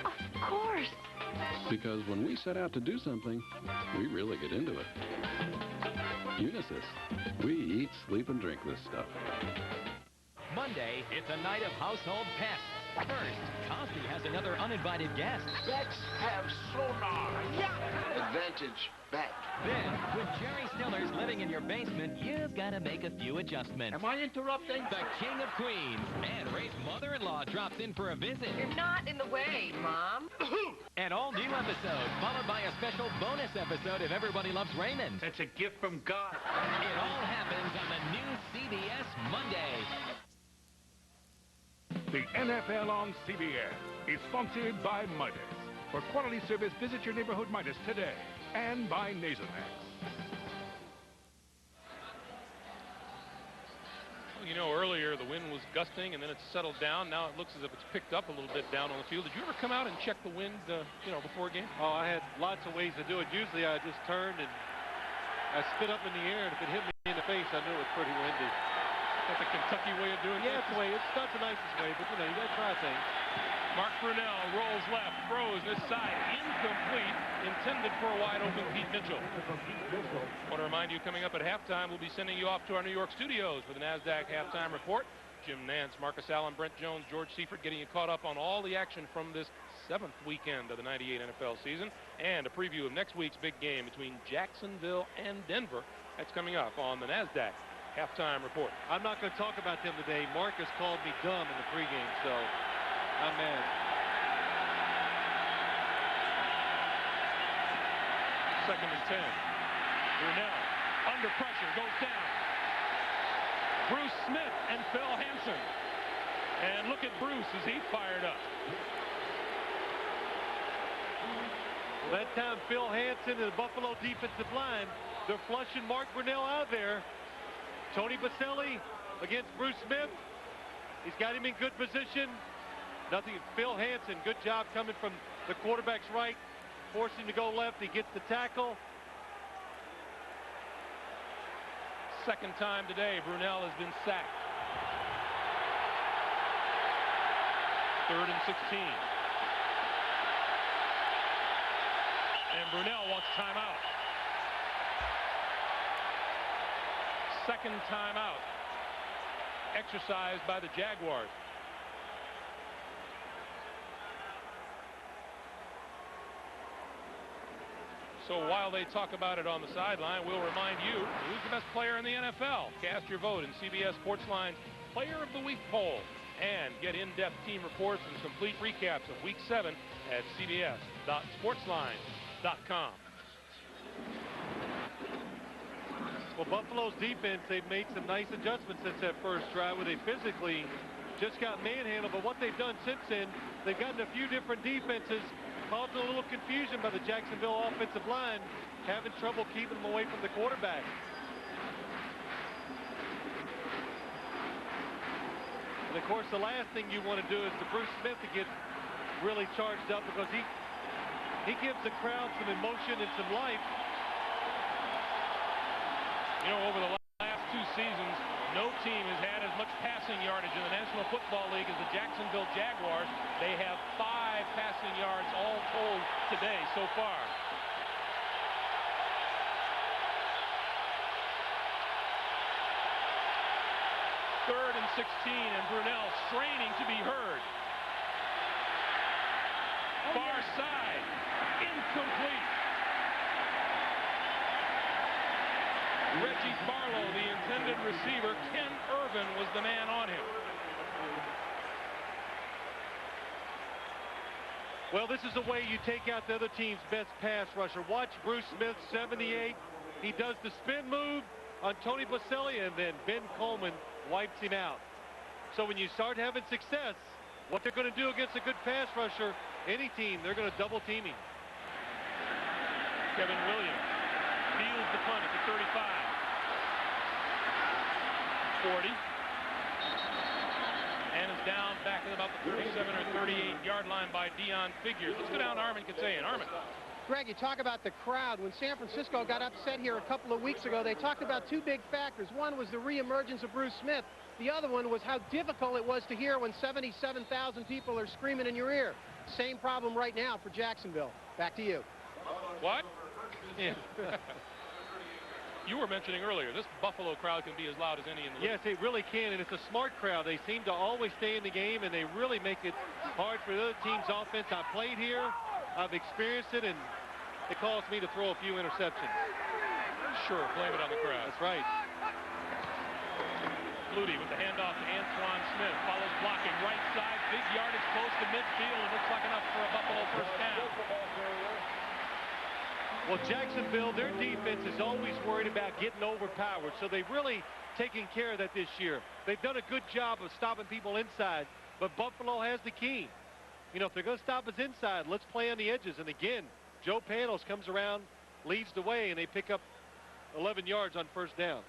Of course. Because when we set out to do something, we really get into it. Unisys. We eat, sleep, and drink this stuff. Monday, it's a night of household pests. First, Cosby has another uninvited guest. Bats have sonar. Yeah! Advantage back. Then, with Jerry Stiller's living in your basement, you've got to make a few adjustments. Am I interrupting? The King of Queens and Ray's mother-in-law drops in for a visit. You're not in the way, Mom. An all-new episode, followed by a special bonus episode of Everybody Loves Raymond. That's a gift from God. It all happens on the new CBS Monday. The NFL on CBS is sponsored by Midas. For quality service, visit your neighborhood Midas today. And by Nasonex. Well, you know, earlier the wind was gusting and then it's settled down. Now it looks as if it's picked up a little bit down on the field. Did you ever come out and check the wind, before a game? Oh, I had lots of ways to do it. Usually I just turned and I spit up in the air, and if it hit me in the face, I knew it was pretty windy. That's a Kentucky way of doing it? Yeah, it's the way. It's not the nicest way, but, you got to try things. Mark Brunell rolls left, throws this side, incomplete, intended for a wide-open Pete Mitchell. I want to remind you, coming up at halftime, we'll be sending you off to our New York studios for the NASDAQ Halftime Report. Jim Nance, Marcus Allen, Brent Jones, George Seifert getting you caught up on all the action from this 7th weekend of the 98 NFL season, and a preview of next week's big game between Jacksonville and Denver. That's coming up on the NASDAQ Halftime Report. I'm not going to talk about them today. Marcus called me dumb in the pregame, so I'm mad. Second and 10. Brunell under pressure goes down. Bruce Smith and Phil Hansen. And look at Bruce as he fired up. Well, that time Phil Hansen and the Buffalo defensive line, they're flushing Mark Brunell out there. Tony Baselli against Bruce Smith. He's got him in good position. Nothing. Phil Hansen, good job coming from the quarterback's right. Forced him to go left. He gets the tackle. Second time today, Brunell has been sacked. Third and 16. And Brunell wants timeout. Second timeout exercised by the Jaguars. So while they talk about it on the sideline, we'll remind you who's the best player in the NFL. Cast your vote in CBS Sportsline's Player of the Week poll and get in-depth team reports and complete recaps of Week 7 at cbs.sportsline.com. Well, Buffalo's defense, they've made some nice adjustments since that first drive where they physically just got manhandled. But what they've done since then, they've gotten a few different defenses, caused a little confusion by the Jacksonville offensive line, having trouble keeping them away from the quarterback. And of course, the last thing you want to do is to Bruce Smith to get really charged up, because he gives the crowd some emotion and some life. You know, over the last 2 seasons, no team has had as much passing yardage in the National Football League as the Jacksonville Jaguars. They have 5 passing yards all told today so far. Third and 16, and Brunell straining to be heard. Far side, incomplete. Reggie Barlow, the intended receiver. Ken Irvin was the man on him. Well, this is the way you take out the other team's best pass rusher. Watch Bruce Smith, 78. He does the spin move on Tony Baselli, and then Ben Coleman wipes him out. So when you start having success, what they're going to do against a good pass rusher, any team, they're going to double team him. Kevin Williams fields the punt at the 35. 40. And is down back at about the 37 or 38-yard line by Deion Figures. Let's go down to Armin Katsayan. Armin. Greg, you talk about the crowd. When San Francisco got upset here a couple of weeks ago, they talked about 2 big factors. One was the reemergence of Bruce Smith. The other one was how difficult it was to hear when 77,000 people are screaming in your ear. Same problem right now for Jacksonville. Back to you. What? Yeah. You were mentioning earlier, this Buffalo crowd can be as loud as any in the league. Yes, they really can, and it's a smart crowd. They seem to always stay in the game, and they really make it hard for the other team's offense. I played here, I've experienced it, and it caused me to throw a few interceptions. Sure, blame it on the crowd. That's right. Flutie with the handoff to Antoine Smith, follows blocking right side, big yardage close to midfield, and looks like enough for a Buffalo first down. Well, Jacksonville, their defense is always worried about getting overpowered, so they've really taken care of that this year. They've done a good job of stopping people inside, but Buffalo has the key. You know, if they're going to stop us inside, let's play on the edges. And again, Joe Panos comes around, leads the way, and they pick up 11 yards on first down.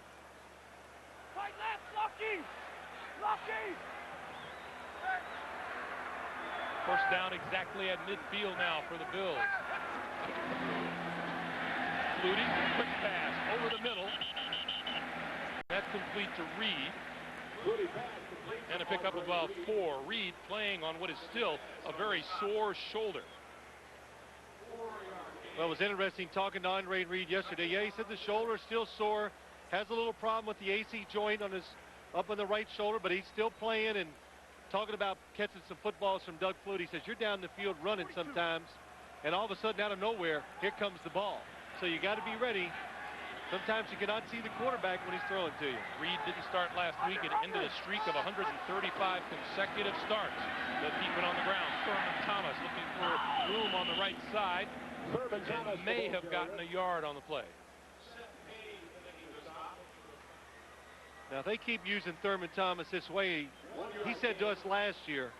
Right left, Lucky! Lucky! First down exactly at midfield now for the Bills. Flutie, quick pass over the middle. That's complete to Reed. And a pickup of about 4. Reed playing on what is still a very sore shoulder. Well, it was interesting talking to Andre Reed yesterday. Yeah, he said the shoulder is still sore. Has a little problem with the AC joint on his up on the right shoulder, but he's still playing. And talking about catching some footballs from Doug Flutie, he says you're down the field running sometimes, and all of a sudden out of nowhere, here comes the ball. So you got to be ready Sometimes you cannot see the quarterback when he's throwing to you. Reed didn't start last week and ended a streak of 135 consecutive starts. The deep on the ground. Thurman Thomas looking for room on the right side. And may have gotten a yard on the play. Now, if they keep using Thurman Thomas this way, he said to us last year,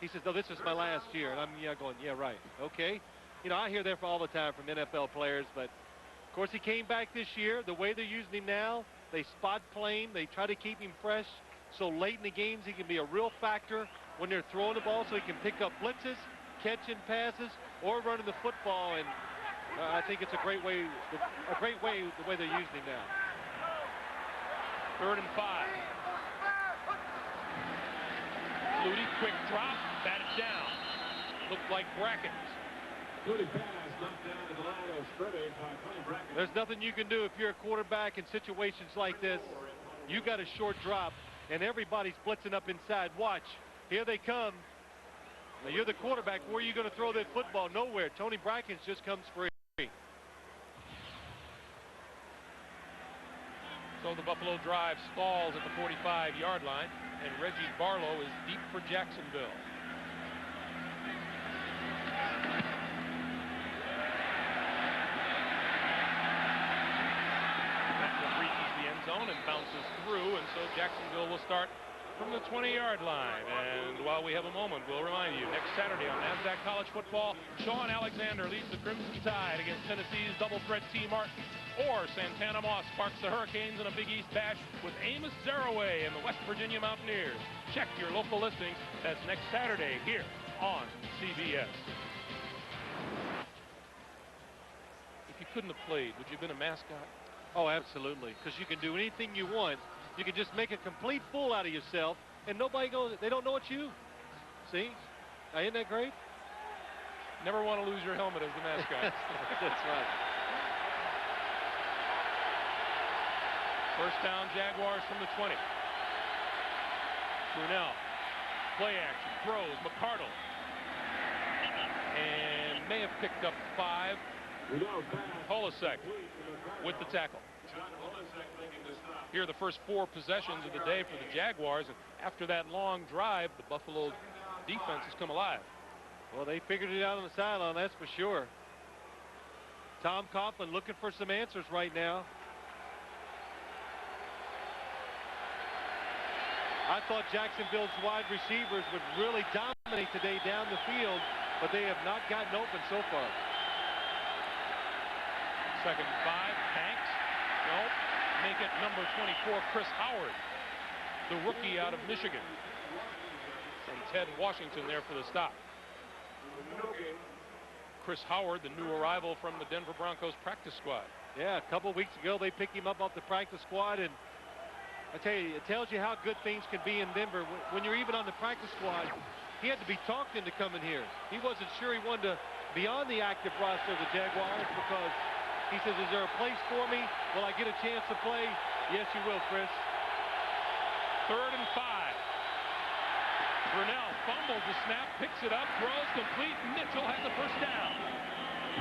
he says, no, this is my last year. And I'm going, yeah, right. Okay. You know, I hear that all the time from NFL players, but of course he came back this year. The way they're using him now, they spot play him. They try to keep him fresh. So late in the games, he can be a real factor when they're throwing the ball, so he can pick up blitzes, catching passes, or running the football. And I think it's a great way the way they're using him now. 3rd and 5. Flutie, quick drop, batted down. Looked like Brackett. There's nothing you can do if you're a quarterback in situations like this. You got a short drop, and everybody's blitzing up inside. Watch. Here they come. Now, you're the quarterback. Where are you going to throw that football? Nowhere. Tony Brackett just comes free. So the Buffalo drive stalls at the 45-yard line, and Reggie Barlow is deep for Jacksonville. That one reaches the end zone and bounces through, and so Jacksonville will start from the 20-yard line. And while we have a moment, we'll remind you, next Saturday on NASDAQ College Football, Sean Alexander leads the Crimson Tide against Tennessee's double threat T. Martin. Or Santana Moss sparks the Hurricanes in a Big East bash with Amos Zaraway and the West Virginia Mountaineers. Check your local listings. That's next Saturday here on CBS. If you couldn't have played, would you have been a mascot? Oh, absolutely, because you can do anything you want. You can just make a complete fool out of yourself, and nobody goes, they don't know it's you. See? Now, isn't that great? Never want to lose your helmet as the mascot. That's right. First down, Jaguars from the 20. Brunell, play action, throws, McCardle. And may have picked up 5. Holisek with the tackle. Here are the first 4 possessions of the day for the Jaguars. And after that long drive, the Buffalo defense has come alive. Well, they figured it out on the sideline, that's for sure. Tom Coughlin looking for some answers right now. I thought Jacksonville's wide receivers would really dominate today down the field, but they have not gotten open so far. 2nd and 5, Hanks. Nope. Make it number 24, Chris Howard, the rookie out of Michigan. And Ted Washington there for the stop. Chris Howard, the new arrival from the Denver Broncos practice squad. Yeah, a couple weeks ago they picked him up off the practice squad, and I tell you, it tells you how good things can be in Denver. When you're even on the practice squad, he had to be talked into coming here. He wasn't sure he wanted to be on the active roster of the Jaguars because he says, is there a place for me? Will I get a chance to play? Yes, you will, Chris. 3rd and 5. Brunell fumbles the snap, picks it up, throws complete. Mitchell has the first down.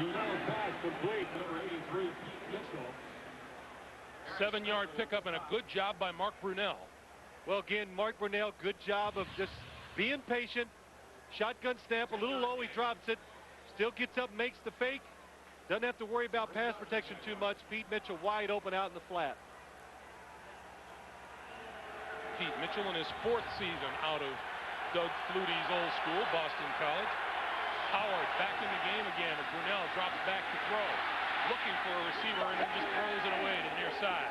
Brunell pass complete, number 83, Mitchell. 7-yard pickup and a good job by Mark Brunell. Well, again, Mark Brunell, good job of just being patient. Shotgun snap, a little low, he drops it. Still gets up, makes the fake. Doesn't have to worry about pass protection too much. Pete Mitchell wide open out in the flat. Pete Mitchell in his 4th season out of Doug Flutie's old school, Boston College. Howard back in the game again, and Brunell drops back to throw. Looking for a receiver and then just throws it away to the near side.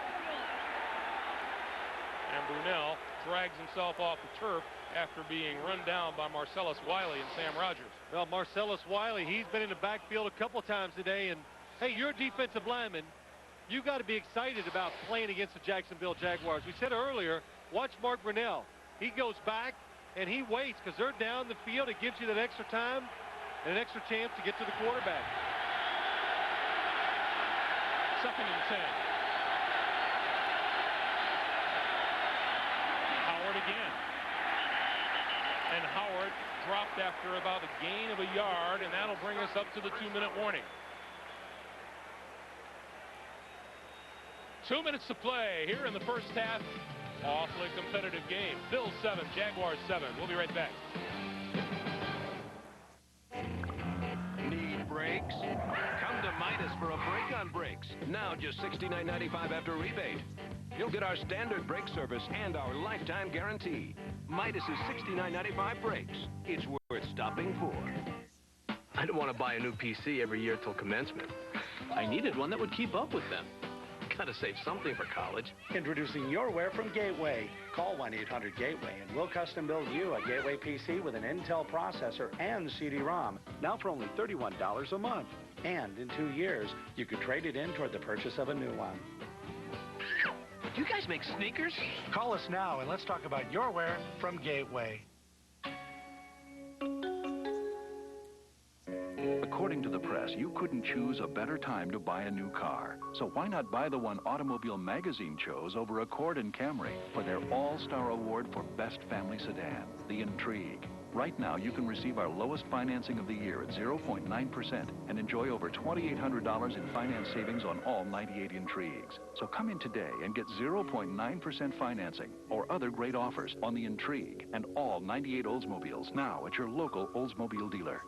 And Brunell drags himself off the turf after being run down by Marcellus Wiley and Sam Rogers. Well, Marcellus Wiley, he's been in the backfield a couple times today, and hey, you're a defensive lineman. You got to be excited about playing against the Jacksonville Jaguars. We said earlier, watch Mark Brunell. He goes back and he waits because they're down the field. It gives you that extra time and an extra chance to get to the quarterback. 2nd and 10. Howard again. And Howard dropped after about a gain of a yard, and that'll bring us up to the 2-minute warning. 2 minutes to play here in the first half. Awfully competitive game. Bills 7, Jaguars 7. We'll be right back. Need brakes? Come to Midas for a break on brakes. Now just $69.95 after rebate. You'll get our standard brake service and our lifetime guarantee. Midas' $69.95 brakes. It's worth stopping for. I don't want to buy a new PC every year till commencement. I needed one that would keep up with them. Gotta save something for college. Introducing your wear from Gateway. Call 1-800-GATEWAY and we'll custom build you a Gateway PC with an Intel processor and CD-ROM. Now for only $31 a month. And in 2 years, you could trade it in toward the purchase of a new one. You guys make sneakers? Call us now and let's talk about your wear from Gateway. According to the press, you couldn't choose a better time to buy a new car. So why not buy the one Automobile Magazine chose over Accord and Camry for their All-Star Award for Best Family Sedan, the Intrigue. Right now, you can receive our lowest financing of the year at 0.9% and enjoy over $2,800 in finance savings on all 98 Intrigues. So come in today and get 0.9% financing or other great offers on the Intrigue and all 98 Oldsmobiles now at your local Oldsmobile dealer.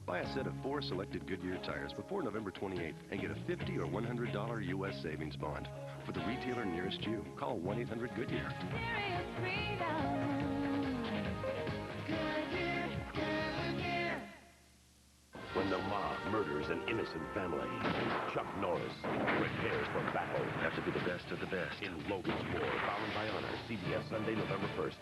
Buy a set of 4 selected Goodyear tires before November 28th and get a $50 or $100 U.S. savings bond. For the retailer nearest you, call 1-800-GOODYEAR. When the mob murders an innocent family, Chuck Norris prepares for battle. Have to be the best of the best. In Logan's War, Bound by Honor, CBS Sunday, November 1st.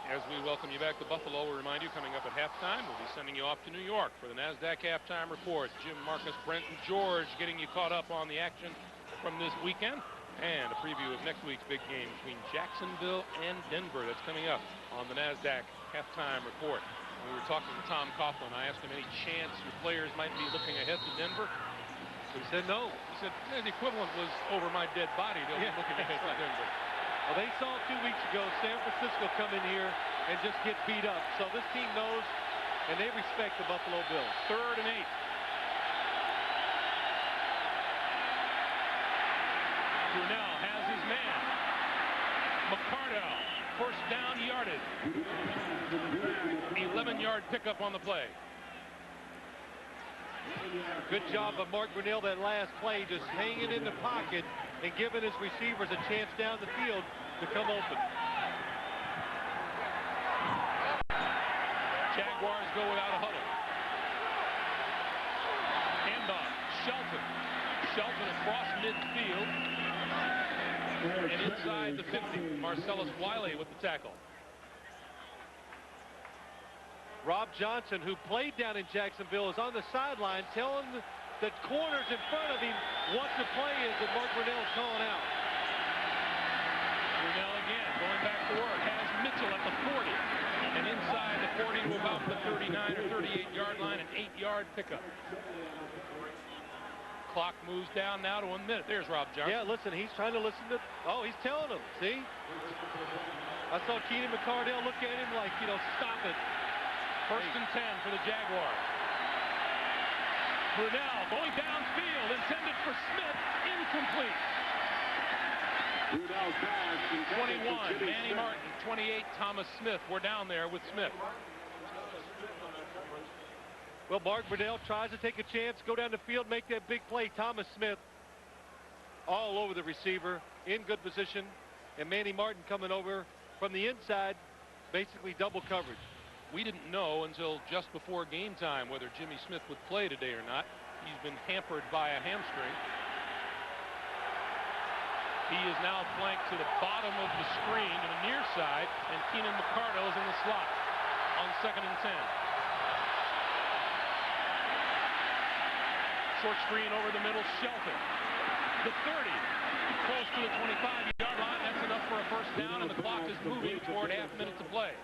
As we welcome you back to Buffalo, we remind you, coming up at halftime, we'll be sending you off to New York for the NASDAQ halftime report. Jim, Marcus, Brent, and George getting you caught up on the action from this weekend. And a preview of next week's big game between Jacksonville and Denver. That's coming up on the NASDAQ halftime report. We were talking to Tom Coughlin. I asked him any chance your players might be looking ahead to Denver. He said no. He said the equivalent was over my dead body. They'll be looking ahead to Denver. Well, they saw 2 weeks ago San Francisco come in here and just get beat up. So this team knows, and they respect the Buffalo Bills. 3rd and 8. Brunell has his man. McCardell, first down yardage. 11-yard pickup on the play. Good job of Mark Brunell that last play, just hanging in the pocket and giving his receivers a chance down the field to come open. Jaguars go without a huddle. Handoff, Shelton. Shelton across midfield. And inside the 50, Marcellus Wiley with the tackle. Rob Johnson, who played down in Jacksonville, is on the sideline telling the corners in front of him what the play is that Mark Brunell's calling out. Brunell again going back to work. Has Mitchell at the 40. And inside the 40 to about the 39 or 38-yard line, an 8-yard pickup. Clock moves down now to 1 minute. There's Rob Johnson. Yeah, listen, he's trying to listen to... Oh, he's telling them, see? I saw Keenan McCardell look at him like, you know, stop it. 1st and 10 for the Jaguars. Brunell going downfield, intended for Smith, incomplete. 21, Manny Martin. 28, Thomas Smith. We're down there with Smith. Well, Mark Brunell tries to take a chance, go down the field, make that big play. Thomas Smith all over the receiver, in good position. And Manny Martin coming over from the inside, basically double coverage. We didn't know until just before game time whether Jimmy Smith would play today or not. He's been hampered by a hamstring. He is now flanked to the bottom of the screen to the near side, and Keenan McCardell is in the slot on 2nd and 10. Short screen over the middle, Shelton. The 30, close to the 25-yard line. That's enough for a first down, and the clock is moving toward half minute to play.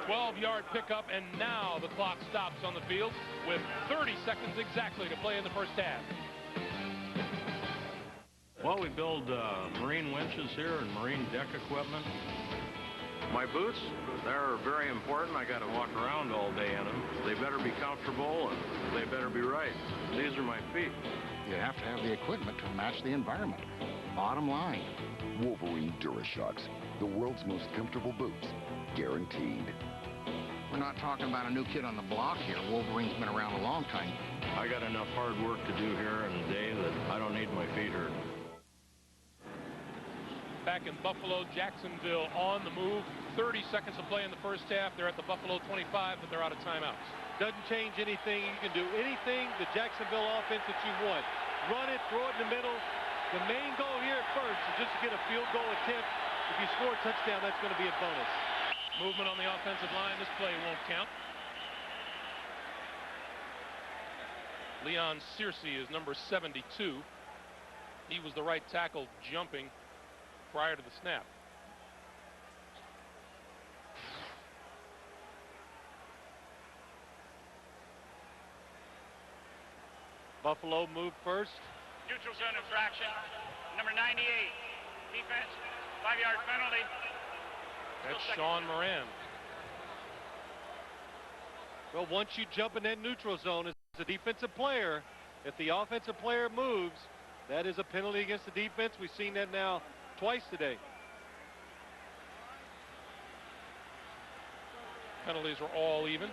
12-yard pickup, and now the clock stops on the field with 30 seconds exactly to play in the first half. Well, we build marine winches here and marine deck equipment. My boots, they're very important. I got to walk around all day in them. They better be comfortable and they better be right. These are my feet. You have to have the equipment to match the environment. Bottom line. Wolverine DuraShocks, the world's most comfortable boots. Guaranteed. We're not talking about a new kid on the block here. Wolverine's been around a long time. I got enough hard work to do here in a day that I don't need my feet hurt. Back in Buffalo, Jacksonville on the move. 30 seconds to play in the first half. They're at the Buffalo 25, but they're out of timeouts. Doesn't change anything. You can do anything the Jacksonville offense that you want. Run it, throw it in the middle. The main goal here at first is just to get a field goal attempt. If you score a touchdown, that's going to be a bonus. Movement on the offensive line. This play won't count. Leon Searcy is number 72. He was the right tackle jumping prior to the snap. Buffalo moved first. Neutral zone infraction. Number 98. Defense. 5-yard penalty. That's Sean Moran. Well, once you jump in that neutral zone as a defensive player, if the offensive player moves, that is a penalty against the defense. We've seen that now twice today. Penalties were all even.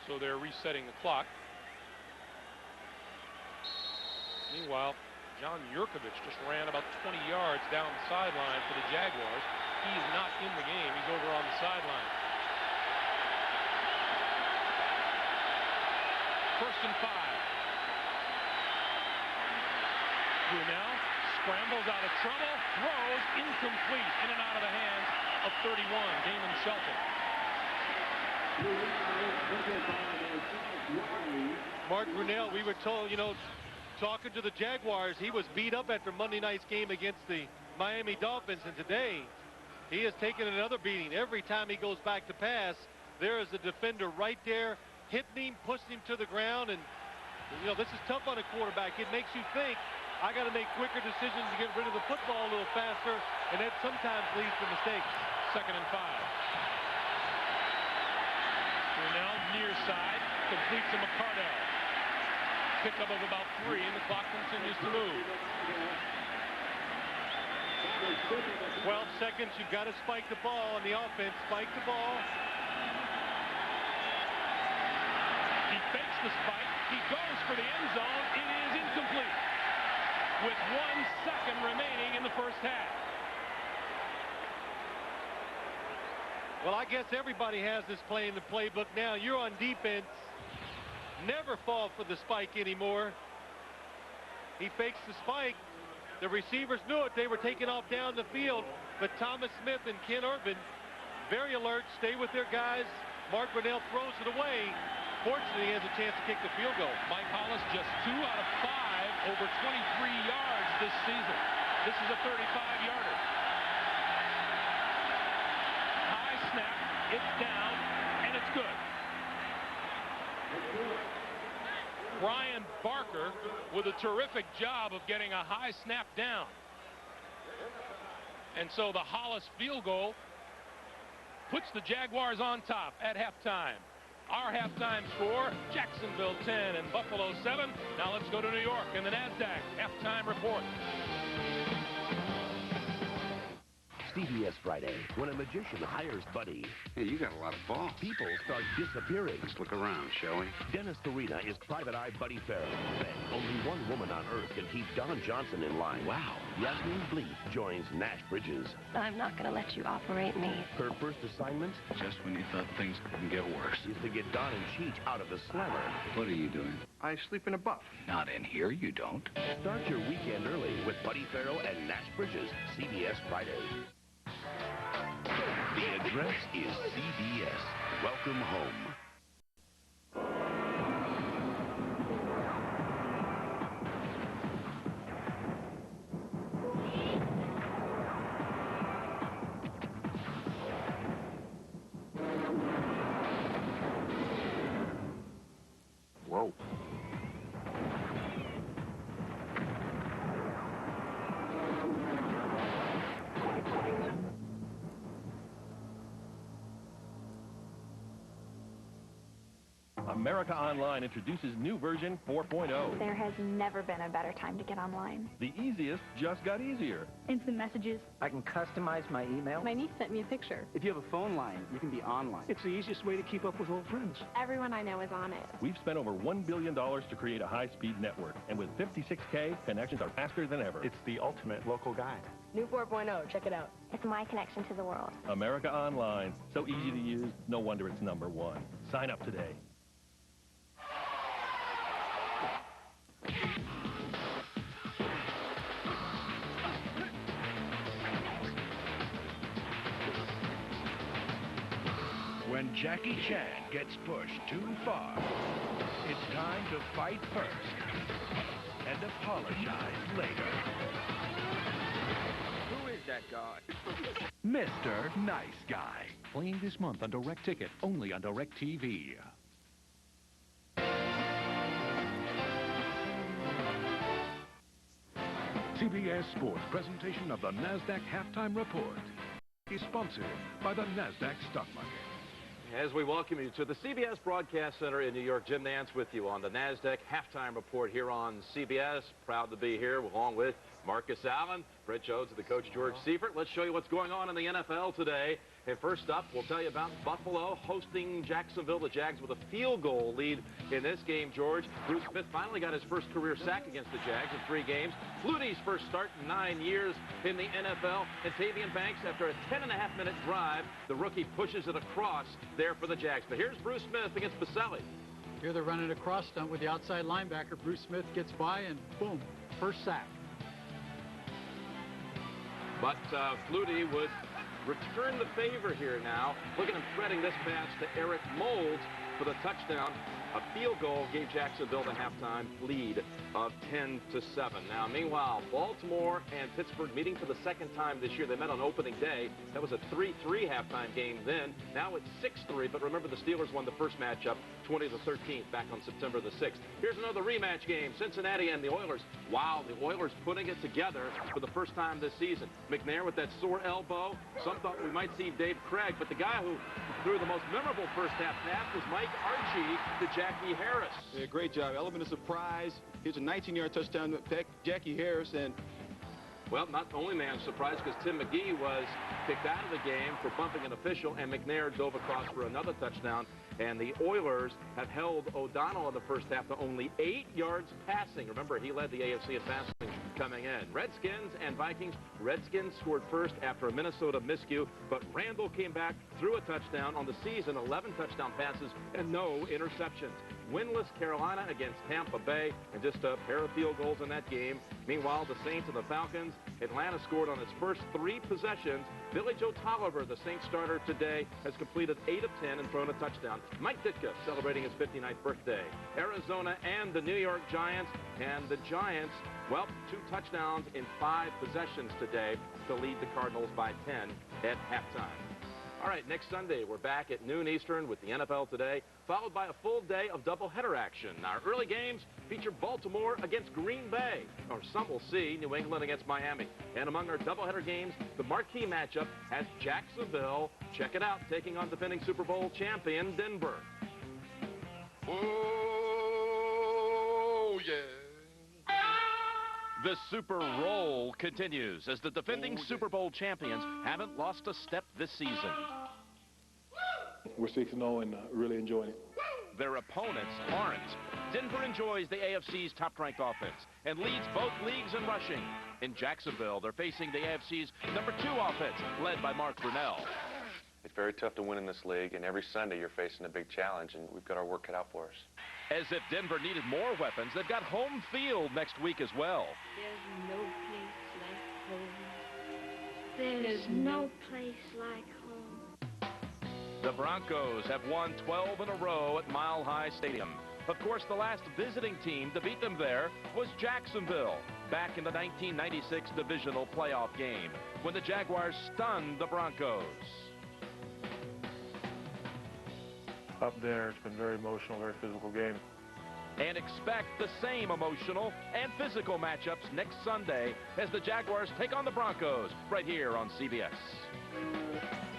So they're resetting the clock. Meanwhile, John Yurkovich just ran about 20 yards down the sideline for the Jaguars. He is not in the game. He's over on the sideline. 1st and 5. Brunel scrambles out of trouble, throws incomplete, in and out of the hands of 31, Damon Shelton. Mark Brunel, we were told, you know, talking to the Jaguars, he was beat up after Monday night's game against the Miami Dolphins, and today he has taken another beating. Every time he goes back to pass, there is a defender right there hitting him, pushing him to the ground, and you know, this is tough on a quarterback. It makes you think, I got to make quicker decisions to get rid of the football a little faster, and that sometimes leads to mistakes. 2nd and 5. Brunel near side, completes to McCardell. Pickup of about 3, and the clock continues to move. 12 seconds, you've got to spike the ball on the offense. Spike the ball. He fakes the spike. He goes for the end zone. It is incomplete. With 1 second remaining in the first half. Well, I guess everybody has this play in the playbook now. You're on defense. Never fall for the spike anymore. He fakes the spike. The receivers knew it. They were taking off down the field. But Thomas Smith and Ken Urban, very alert, stay with their guys. Mark Brunel throws it away. Fortunately, he has a chance to kick the field goal. Mike Hollis just 2 out of 5 over 23 yards this season. This is a 35-yarder. High snap, it's down, and it's good. Brian Barker with a terrific job of getting a high snap down. And so the Hollis field goal puts the Jaguars on top at halftime. Our halftime score, Jacksonville 10 and Buffalo 7. Now let's go to New York and the NASDAQ halftime report. CBS Friday, when a magician hires Buddy. Hey, you got a lot of balls. People start disappearing. Let's look around, shall we? Dennis Farina is Private Eye Buddy Farrell. Then, only one woman on Earth can keep Don Johnson in line. Wow. Yasmin Bleeth joins Nash Bridges. I'm not going to let you operate me. Her first assignment? Just when you thought things couldn't get worse. Is to get Don and Cheech out of the slammer. What are you doing? I sleep in a buff. Not in here, you don't. Start your weekend early with Buddy Farrell and Nash Bridges. CBS Friday. The address is CBS. Welcome home. Whoa. America Online introduces new version 4.0. There has never been a better time to get online. The easiest just got easier. Instant messages. I can customize my email. My niece sent me a picture. If you have a phone line, you can be online. It's the easiest way to keep up with old friends. Everyone I know is on it. We've spent over $1 billion to create a high-speed network, and with 56K, connections are faster than ever. It's the ultimate local guide. New 4.0, check it out. It's my connection to the world. America Online. So easy to use, no wonder it's #1. Sign up today. When Jackie Chan gets pushed too far, it's time to fight first and apologize later. Who is that guy? Mr. Nice Guy. Playing this month on Direct Ticket, only on Direct TV. CBS Sports presentation of the NASDAQ Halftime Report is sponsored by the NASDAQ Stock Market. As we welcome you to the CBS Broadcast Center in New York, Jim Nance with you on the NASDAQ Halftime Report here on CBS. Proud to be here along with Marcus Allen, Brett Jones, and the coach George Seifert. Let's show you what's going on in the NFL today. And first up, we'll tell you about Buffalo hosting Jacksonville. The Jags with a field goal lead in this game, George. Bruce Smith finally got his first career sack against the Jags in 3 games. Fluty's first start in 9 years in the NFL. And Tavian Banks, after a 10.5-minute drive, the rookie pushes it across there for the Jags. But here's Bruce Smith against Baselli. Here they're running a cross stunt with the outside linebacker. Bruce Smith gets by, and boom, first sack. But Flutie would return the favor here now. Look at him threading this pass to Eric Moulds for the touchdown. A field goal gave Jacksonville the halftime lead of 10-7. Now, meanwhile, Baltimore and Pittsburgh meeting for the second time this year. They met on opening day. That was a 3-3 halftime game then. Now it's 6-3, but remember the Steelers won the first matchup 20-13 back on September the 6th. Here's another rematch game, Cincinnati and the Oilers. Wow, the Oilers putting it together for the first time this season. McNair with that sore elbow. Some thought we might see Dave Craig, but the guy who threw the most memorable first half pass was Mike Archie to Jackie Harris. Yeah, great job. Element of surprise. Here's a 19-yard touchdown to Jackie Harris. And well, not only man surprised because Tim McGee was kicked out of the game for bumping an official, and McNair dove across for another touchdown. And the Oilers have held O'Donnell in the first half to only 8 yards passing. Remember, he led the AFC in passing coming in. Redskins and Vikings. Redskins scored first after a Minnesota miscue, but Randall came back, threw a touchdown on the season, 11 touchdown passes and no interceptions. Winless Carolina against Tampa Bay, and just a pair of field goals in that game. Meanwhile, the Saints and the Falcons. Atlanta scored on its first 3 possessions. Billy Joe Tolliver, the Saints starter today, has completed 8 of 10 and thrown a touchdown. Mike Ditka celebrating his 59th birthday. Arizona and the New York Giants. And the Giants, well, 2 touchdowns in 5 possessions today to lead the Cardinals by 10 at halftime. All right, next Sunday, we're back at noon Eastern with the NFL Today, followed by a full day of doubleheader action. Our early games feature Baltimore against Green Bay, or some will see New England against Miami. And among our doubleheader games, the marquee matchup has Jacksonville, check it out, taking on defending Super Bowl champion Denver. Oh, yeah. The Super Roll continues as the defending Super Bowl champions haven't lost a step this season. We're 6-0 and really enjoying it. Their opponents aren't. Denver enjoys the AFC's top-ranked offense and leads both leagues in rushing. In Jacksonville, they're facing the AFC's number 2 offense, led by Mark Brunell. It's very tough to win in this league, and every Sunday you're facing a big challenge, and we've got our work cut out for us. As if Denver needed more weapons, they've got home field next week as well. There's no place like home. There's no place like home. The Broncos have won 12 in a row at Mile High Stadium. Of course, the last visiting team to beat them there was Jacksonville, back in the 1996 divisional playoff game, when the Jaguars stunned the Broncos. Up there, it's been very emotional, very physical game. And expect the same emotional and physical matchups next Sunday as the Jaguars take on the Broncos right here on CBS.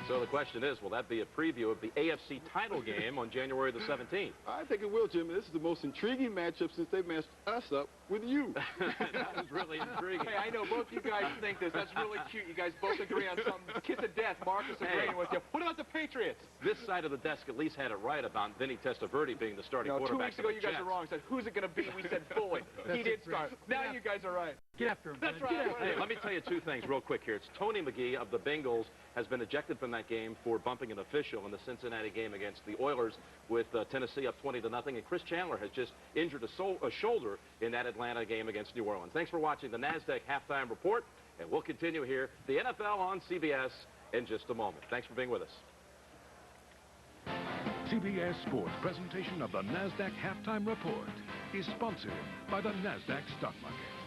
So the question is, will that be a preview of the AFC title game on January the 17th? I think it will, Jimmy. This is the most intriguing matchup since they matched us up with you. That was really intriguing. Hey, I know both you guys think this. That's really cute. You guys both agree on something. Kiss of death. Marcus agreeing with you. What about the Patriots? This side of the desk at least had it right about Vinny Testaverde being the starting No, 2 quarterback. weeks ago, you guys were wrong. Said, who's it going to be? We said Foley. He did start. Now you guys are right. Get after him. That's right. Hey, let me tell you two things real quick here. It's Tony McGee of the Bengals has been ejected from that game for bumping an official in the Cincinnati game against the Oilers with Tennessee up 20-0. And Chris Chandler has just injured a shoulder in that Atlanta game against New Orleans. Thanks for watching the NASDAQ Halftime Report, and we'll continue here, the NFL on CBS, in just a moment. Thanks for being with us. CBS Sports presentation of the NASDAQ Halftime Report is sponsored by the NASDAQ Stock Market.